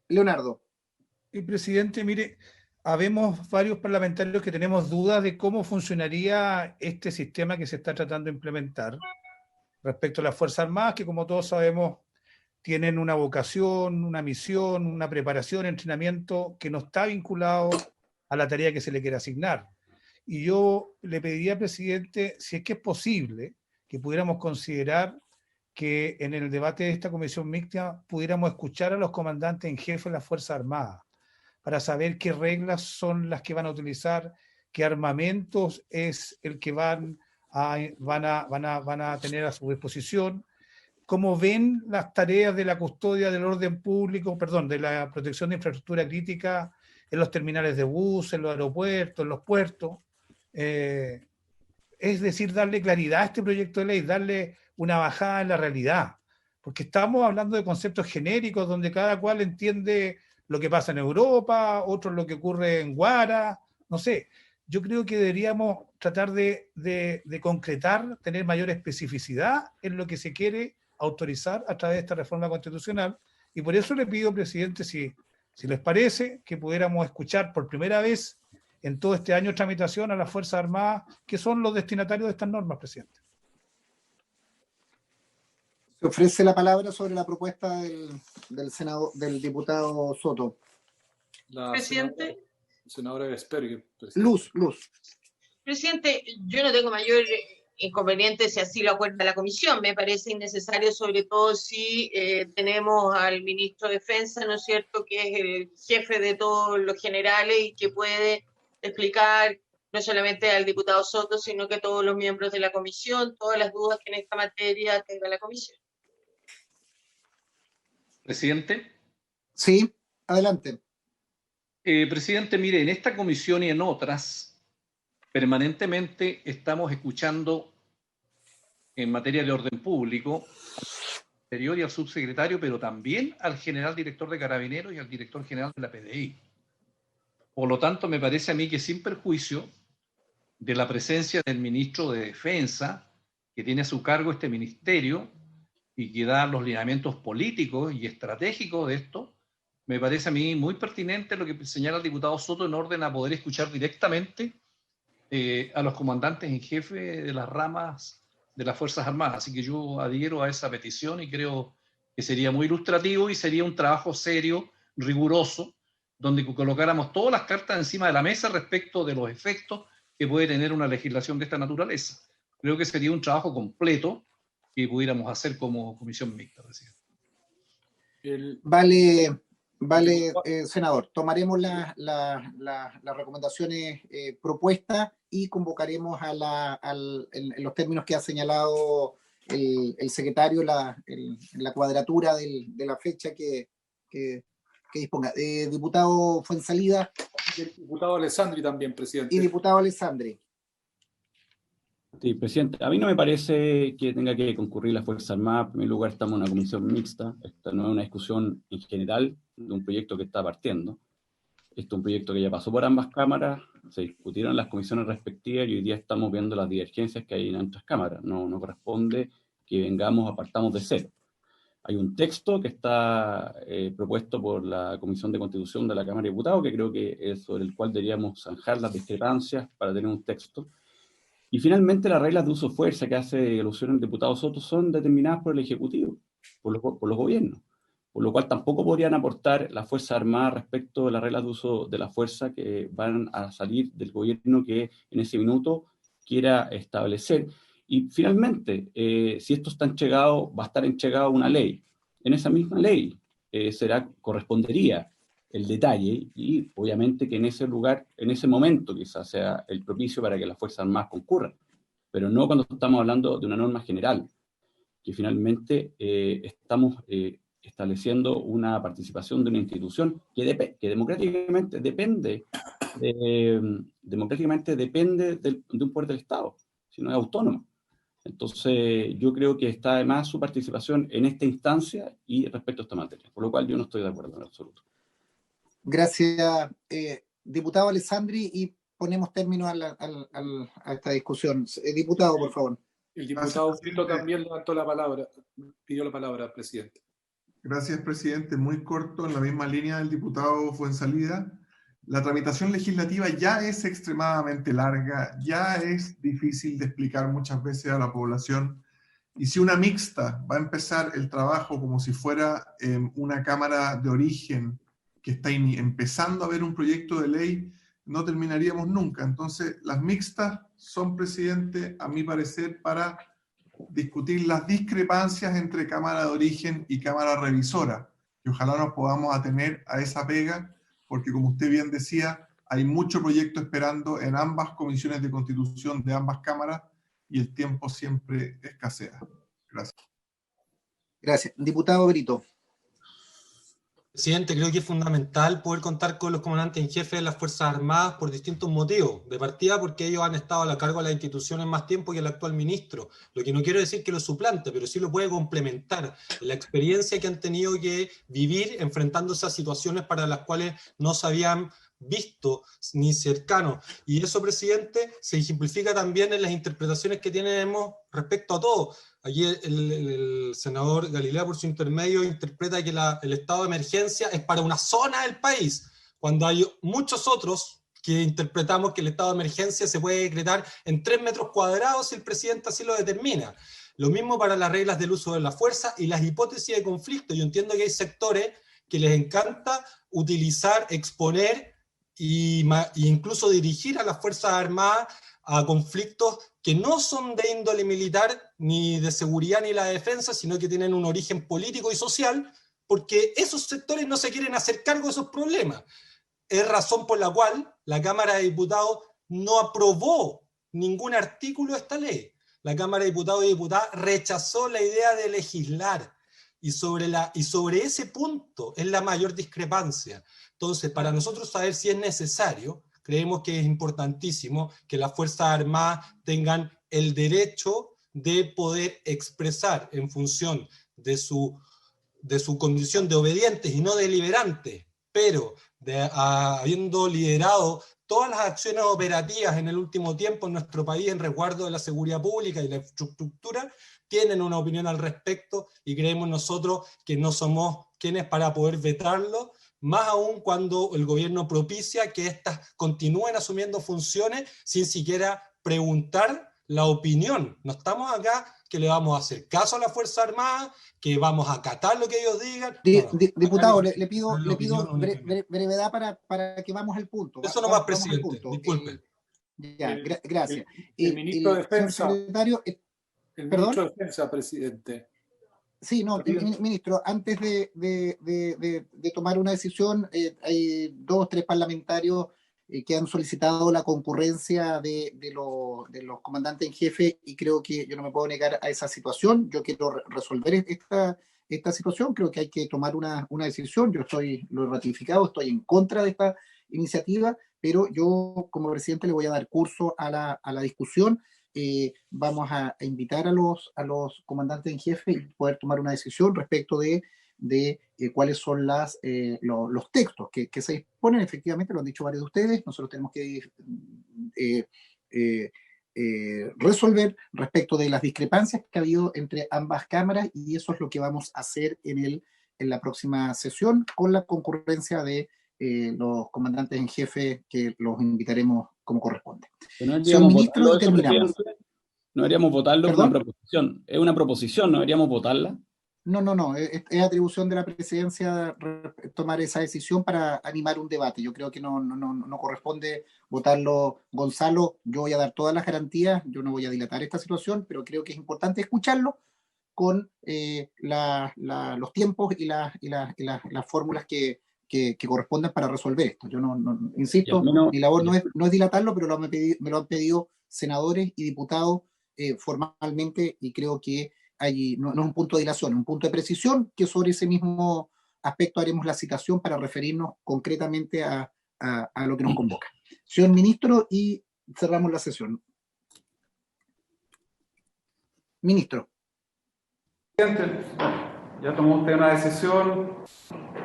Leonardo. Y presidente, mire, habemos varios parlamentarios que tenemos dudas de cómo funcionaría este sistema que se está tratando de implementar respecto a las Fuerzas Armadas, que como todos sabemos tienen una vocación, una misión, una preparación, entrenamiento que no está vinculado a la tarea que se le quiere asignar. Y yo le pediría, presidente, si es que es posible, que pudiéramos considerar que en el debate de esta comisión mixta pudiéramos escuchar a los comandantes en jefe de las Fuerzas Armadas para saber qué reglas son las que van a utilizar, qué armamentos es el que van a tener a su disposición, cómo ven las tareas de la custodia del orden público, perdón, de la protección de infraestructura crítica en los terminales de bus, en los aeropuertos, en los puertos. Es decir, darle claridad a este proyecto de ley, darle una bajada en la realidad, porque estamos hablando de conceptos genéricos donde cada cual entiende lo que pasa en Europa, otros lo que ocurre en Guara, no sé. Yo creo que deberíamos tratar de concretar, tener mayor especificidad en lo que se quiere autorizar a través de esta reforma constitucional, y por eso le pido, presidente, si les parece, que pudiéramos escuchar por primera vez en todo este año de tramitación a las Fuerzas Armadas, que son los destinatarios de estas normas, presidente. Se ofrece la palabra sobre la propuesta del diputado Soto. Presidente. Senadora Vesperger. Luz. Presidente, yo no tengo mayor inconveniente si así lo acuerda la comisión. Me parece innecesario, sobre todo si tenemos al ministro de Defensa, ¿no es cierto?, que es el jefe de todos los generales y que puede explicar no solamente al diputado Soto, sino que a todos los miembros de la comisión, todas las dudas que en esta materia tenga la comisión. Presidente. Sí, adelante. Presidente, mire, en esta comisión y en otras, permanentemente estamos escuchando en materia de orden público al superior y al subsecretario, pero también al general director de Carabineros y al director general de la PDI. Por lo tanto, me parece a mí que sin perjuicio de la presencia del ministro de Defensa, que tiene a su cargo este ministerio y que da los lineamientos políticos y estratégicos de esto, me parece a mí muy pertinente lo que señala el diputado Soto en orden a poder escuchar directamente a los comandantes en jefe de las ramas de las Fuerzas Armadas. Así que yo adhiero a esa petición y creo que sería muy ilustrativo y sería un trabajo serio, riguroso, donde colocáramos todas las cartas encima de la mesa respecto de los efectos que puede tener una legislación de esta naturaleza. Creo que sería un trabajo completo que pudiéramos hacer como comisión mixta, presidente. Vale, senador. Tomaremos las recomendaciones propuestas y convocaremos en los términos que ha señalado el secretario, la cuadratura de la fecha que disponga. Diputado Fuenzalida. Diputado Alessandri también, presidente. Y diputado Alessandri. Sí, presidente, a mí no me parece que tenga que concurrir la Fuerza Armada. En primer lugar, estamos en una comisión mixta. Esta no es una discusión en general de un proyecto que está partiendo. Esto es un proyecto que ya pasó por ambas cámaras, se discutieron en las comisiones respectivas y hoy día estamos viendo las divergencias que hay en nuestras cámaras. No corresponde que partamos de cero. Hay un texto que está propuesto por la Comisión de Constitución de la Cámara de Diputados, que creo que es sobre el cual deberíamos zanjar las discrepancias para tener un texto. Y finalmente las reglas de uso de fuerza que hace alusión el diputado Soto son determinadas por el Ejecutivo, por los gobiernos, por lo cual tampoco podrían aportar las Fuerzas Armadas respecto de las reglas de uso de la fuerza que van a salir del gobierno que en ese minuto quiera establecer. Y finalmente, si esto está entregado, va a estar entregado una ley. En esa misma ley correspondería el detalle y obviamente que en ese lugar, en ese momento quizás sea el propicio para que las Fuerzas Armadas concurran, pero no cuando estamos hablando de una norma general, que finalmente estamos estableciendo una participación de una institución que democráticamente depende de un poder del Estado, si no es autónoma. Entonces, yo creo que está además su participación en esta instancia y respecto a esta materia, por lo cual yo no estoy de acuerdo en absoluto. Gracias, diputado Alessandri, y ponemos término a esta discusión. Diputado, por favor. El diputado Brito también levantó la palabra, pidió la palabra, presidente. Gracias, presidente. Muy corto, en la misma línea del diputado Fuenzalida. La tramitación legislativa ya es extremadamente larga, ya es difícil de explicar muchas veces a la población. Y si una mixta va a empezar el trabajo como si fuera una cámara de origen que está empezando a ver un proyecto de ley, no terminaríamos nunca. Entonces, las mixtas son, presidente, a mi parecer, para discutir las discrepancias entre Cámara de Origen y Cámara Revisora, y ojalá nos podamos atener a esa pega, porque como usted bien decía, hay mucho proyecto esperando en ambas comisiones de constitución de ambas cámaras, y el tiempo siempre escasea. Gracias. Gracias. Diputado Brito. Presidente, creo que es fundamental poder contar con los comandantes en jefe de las Fuerzas Armadas por distintos motivos. De partida, porque ellos han estado a cargo de las instituciones más tiempo que el actual ministro. Lo que no quiero decir que lo suplante, pero sí lo puede complementar. La experiencia que han tenido que vivir enfrentándose a situaciones para las cuales no se habían visto ni cercanos. Y eso, presidente, se ejemplifica también en las interpretaciones que tenemos respecto a todo. Allí el senador Galilea, por su intermedio, interpreta que el estado de emergencia es para una zona del país, cuando hay muchos otros que interpretamos que el estado de emergencia se puede decretar en 3 metros cuadrados si el presidente así lo determina. Lo mismo para las reglas del uso de la fuerza y las hipótesis de conflicto. Yo entiendo que hay sectores que les encanta utilizar, exponer e incluso dirigir a las Fuerzas Armadas a conflictos que no son de índole militar, ni de seguridad, ni la defensa, sino que tienen un origen político y social, porque esos sectores no se quieren hacer cargo de esos problemas. Es razón por la cual la Cámara de Diputados no aprobó ningún artículo de esta ley. La Cámara de Diputados y Diputadas rechazó la idea de legislar, y sobre ese punto es la mayor discrepancia. Entonces, para nosotros saber si es necesario, creemos que es importantísimo que las Fuerzas Armadas tengan el derecho de poder expresar en función de su condición de obedientes y no deliberantes, pero habiendo liderado todas las acciones operativas en el último tiempo en nuestro país en resguardo de la seguridad pública y la infraestructura, tienen una opinión al respecto y creemos nosotros que no somos quienes para poder vetarlo, más aún cuando el gobierno propicia que éstas continúen asumiendo funciones sin siquiera preguntar la opinión. No estamos acá que le vamos a hacer caso a la Fuerza Armada, que vamos a acatar lo que ellos digan. Diputado, le pido brevedad para que vamos al punto. Eso nomás, presidente, disculpe. Gracias. El ministro de Defensa. Secretario, el ministro de Defensa, presidente. Sí, no, ministro, antes de tomar una decisión, hay 2 o 3 parlamentarios que han solicitado la concurrencia de los comandantes en jefe, y creo que yo no me puedo negar a esa situación. Yo quiero resolver esta situación, creo que hay que tomar una decisión. Yo lo he ratificado, estoy en contra de esta iniciativa, pero yo como presidente le voy a dar curso a la discusión. Vamos a invitar a los comandantes en jefe y poder tomar una decisión respecto de cuáles son los textos que se disponen. Efectivamente, lo han dicho varios de ustedes, nosotros tenemos que resolver respecto de las discrepancias que ha habido entre ambas cámaras, y eso es lo que vamos a hacer en la próxima sesión, con la concurrencia de los comandantes en jefe, que los invitaremos como corresponde. Señor ministro, terminamos. No deberíamos votarlo, es una proposición. Es una proposición, ¿no deberíamos votarla? No, es atribución de la presidencia tomar esa decisión para animar un debate. Yo creo que no corresponde votarlo, Gonzalo. Yo voy a dar todas las garantías, yo no voy a dilatar esta situación, pero creo que es importante escucharlo con los tiempos y las fórmulas que corresponden para resolver esto. Yo insisto, mi labor no es dilatarlo, pero me lo han pedido senadores y diputados formalmente, y creo que no es un punto de dilación, es un punto de precisión, que sobre ese mismo aspecto haremos la citación para referirnos concretamente a lo que nos convoca. Señor ministro, y cerramos la sesión. Ministro. Ya tomó usted una decisión,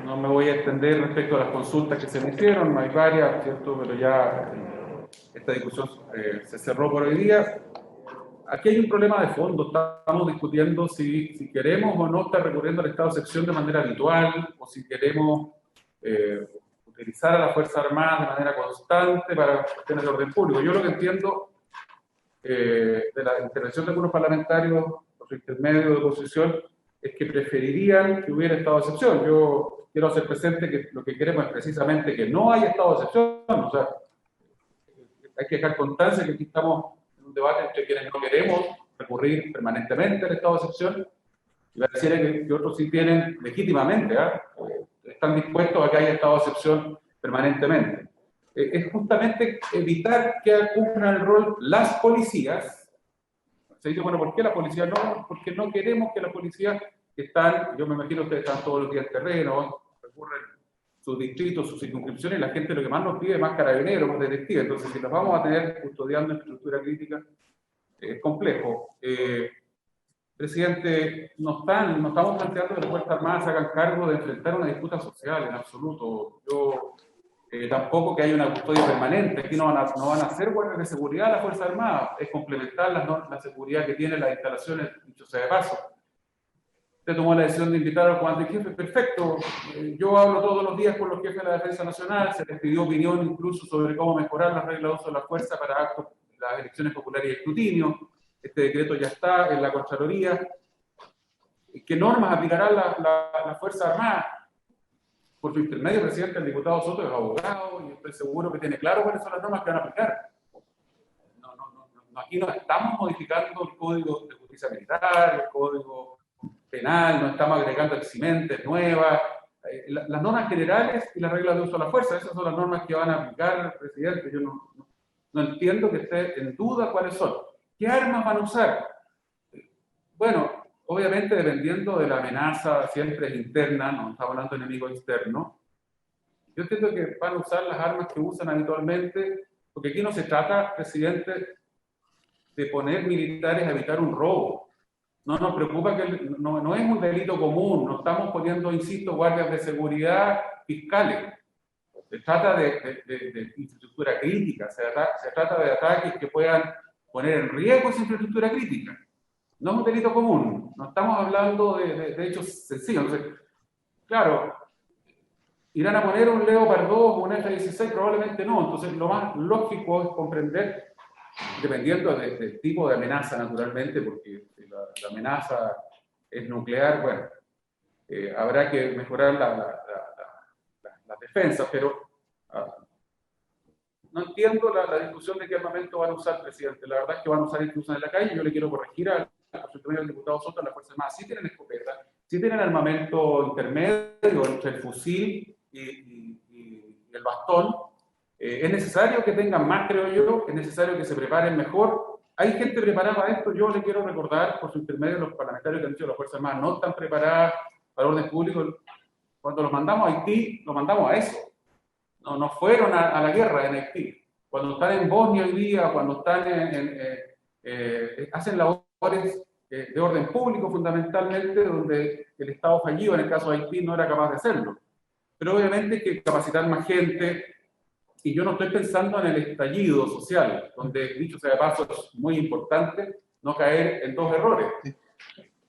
no me voy a extender respecto a las consultas que se me hicieron, hay varias, ¿cierto? Pero ya esta discusión se cerró por hoy día. Aquí hay un problema de fondo, estamos discutiendo si queremos o no estar recurriendo al estado de excepción de manera habitual, o si queremos utilizar a las Fuerzas Armadas de manera constante para cuestiones de orden público. Yo lo que entiendo de la intervención de algunos parlamentarios por su intermedio de oposición es que preferirían que hubiera estado de excepción. Yo quiero hacer presente que lo que queremos es precisamente que no haya estado de excepción. O sea, hay que dejar constancia que aquí estamos en un debate entre quienes no queremos recurrir permanentemente al estado de excepción, y pareciera que otros sí tienen legítimamente, están dispuestos a que haya estado de excepción permanentemente. Es justamente evitar que cumplan el rol las policías. Se dice, bueno, ¿por qué la policía no? Porque no queremos que la policía, que están, yo me imagino que ustedes están todos los días en terreno, recurren sus distritos, sus circunscripciones, y la gente lo que más nos pide es más carabineros, más detectives. Entonces, si los vamos a tener custodiando infraestructura crítica, es complejo. Presidente, no estamos planteando que las Fuerzas Armadas se hagan cargo de enfrentar una disputa social, en absoluto. Yo tampoco que haya una custodia permanente. Aquí no van a ser guardias de seguridad las Fuerzas Armadas, es complementar la seguridad que tienen las instalaciones, dicho sea de paso. Usted tomó la decisión de invitar al comandante en jefe, perfecto. Yo hablo todos los días con los jefes de la Defensa Nacional, se les pidió opinión incluso sobre cómo mejorar las reglas de uso de la fuerza para actos, las elecciones populares y escrutinio. Este decreto ya está en la Contraloría. ¿Qué normas aplicarán las Fuerzas Armadas? Por su intermedio, presidente, el diputado Soto es abogado y estoy seguro que tiene claro cuáles son las normas que van a aplicar. Aquí no estamos modificando el Código de Justicia Militar, el Código Penal, no estamos agregando eximentes nuevas. Las normas generales y las reglas de uso de la fuerza, esas son las normas que van a aplicar, presidente. Yo no entiendo que esté en duda cuáles son. ¿Qué armas van a usar? Bueno, obviamente dependiendo de la amenaza, siempre es interna, no estamos hablando de enemigo externo. Yo entiendo que van a usar las armas que usan habitualmente, porque aquí no se trata, presidente, de poner militares a evitar un robo. No nos preocupa que no es un delito común, no estamos poniendo, insisto, guardias de seguridad fiscales. Se trata de infraestructura crítica, se trata de ataques que puedan poner en riesgo esa infraestructura crítica. No es un delito común, no estamos hablando de hechos sencillos. Entonces, claro, ¿irán a poner un Leopard 2 o un F-16? Probablemente no. Entonces, lo más lógico es comprender, dependiendo del tipo de amenaza, naturalmente, porque la amenaza es nuclear, bueno, habrá que mejorar las defensas, pero no entiendo la discusión de qué armamento van a usar, presidente. La verdad es que van a usar incluso en la calle. Yo le quiero corregir al diputado Soto, las Fuerzas Armadas sí tienen escopeta, sí tienen armamento intermedio entre el fusil y el bastón. Es necesario que tengan más, creo yo, es necesario que se preparen mejor. Hay gente preparada para esto. Yo le quiero recordar, por su intermedio, los parlamentarios que han dicho que las Fuerzas Armadas no están preparadas para orden público. Cuando los mandamos a Haití, los mandamos a eso. No fueron a la guerra en Haití. Cuando están en Bosnia hoy día, cuando están hacen labores de orden público fundamentalmente, donde el Estado fallido, en el caso de Haití, no era capaz de hacerlo. Pero obviamente hay que capacitar más gente, y yo no estoy pensando en el estallido social, donde, dicho sea de paso, es muy importante no caer en dos errores.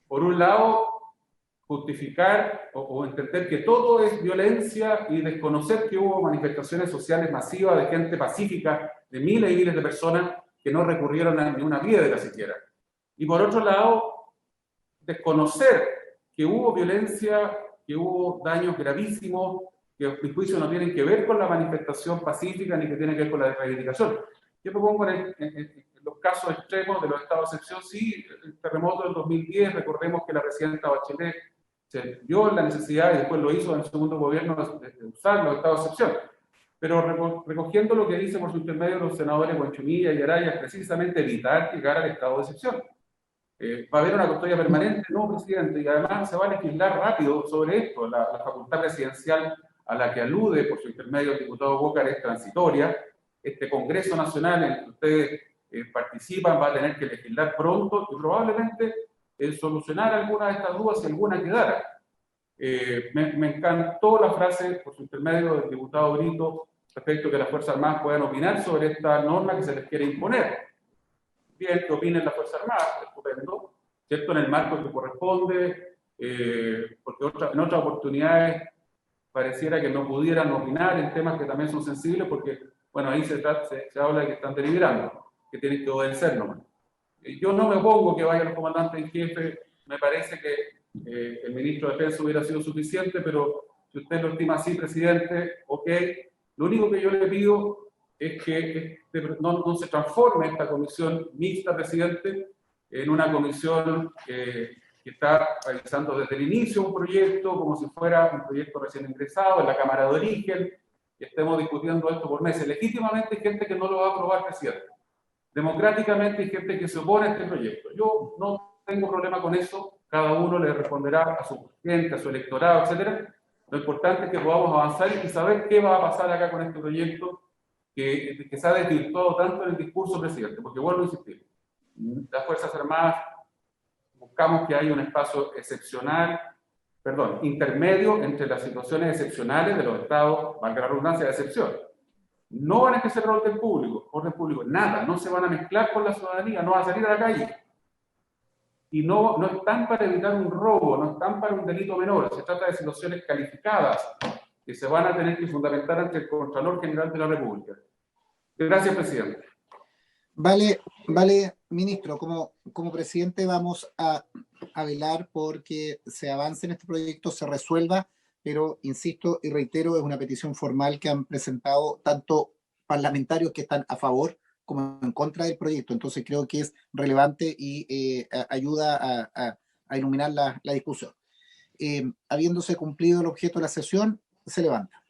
Por un lado, justificar o entender que todo es violencia y desconocer que hubo manifestaciones sociales masivas de gente pacífica, de miles y miles de personas que no recurrieron a ni una piedra siquiera. Y por otro lado, desconocer que hubo violencia, que hubo daños gravísimos, que a mi juicio no tienen que ver con la manifestación pacífica ni que tienen que ver con la reivindicación. Yo me pongo en los casos extremos de los estados de excepción. Sí, el terremoto del 2010, recordemos que la presidenta Bachelet se vio la necesidad y después lo hizo en el segundo gobierno de usar los estados de excepción. Pero recogiendo lo que dice por su intermedio los senadores Huanchumilla y Araya, precisamente evitar llegar al estado de excepción. ¿Va a haber una custodia permanente? No, presidente, y además se va a legislar rápido sobre esto. La facultad presidencial a la que alude por su intermedio el diputado Bócar es transitoria. Este Congreso Nacional en el que ustedes participan va a tener que legislar pronto y probablemente solucionar algunas de estas dudas si alguna quedara. Me encantó la frase por su intermedio del diputado Brito respecto a que las Fuerzas Armadas puedan opinar sobre esta norma que se les quiere imponer. Bien, que opinen las Fuerzas Armadas, estupendo, ¿cierto? En el marco que corresponde, porque en otras oportunidades pareciera que no pudieran opinar en temas que también son sensibles, porque, bueno, ahí se habla de que están deliberando, que tienen que obedecer nomás. Yo no me opongo que vayan los comandantes en jefe, me parece que el ministro de Defensa hubiera sido suficiente, pero si usted lo estima así, presidente, ok. Lo único que yo le pido es que no se transforme esta comisión mixta, presidente, en una comisión que está realizando desde el inicio un proyecto como si fuera un proyecto recién ingresado en la Cámara de Origen, y estemos discutiendo esto por meses. Legítimamente hay gente que no lo va a aprobar, presidente. Democráticamente hay gente que se opone a este proyecto. Yo no tengo problema con eso, cada uno le responderá a su gente, a su electorado, etc. Lo importante es que podamos avanzar y saber qué va a pasar acá con este proyecto que se ha desvirtuado tanto en el discurso, presidente, porque vuelvo a insistir, las Fuerzas Armadas buscamos que haya un espacio excepcional, intermedio entre las situaciones excepcionales de los estados, valga la redundancia, de excepción. No van a ejercer orden público, nada, no se van a mezclar con la ciudadanía, no van a salir a la calle. Y no están para evitar un robo, no están para un delito menor, se trata de situaciones calificadas que se van a tener que fundamentar ante el Contralor General de la República. Gracias, presidente. Vale, ministro, como presidente vamos a velar porque se avance en este proyecto, se resuelva, pero insisto y reitero, es una petición formal que han presentado tanto parlamentarios que están a favor como en contra del proyecto. Entonces creo que es relevante y ayuda a iluminar la discusión. Habiéndose cumplido el objeto de la sesión, se levanta.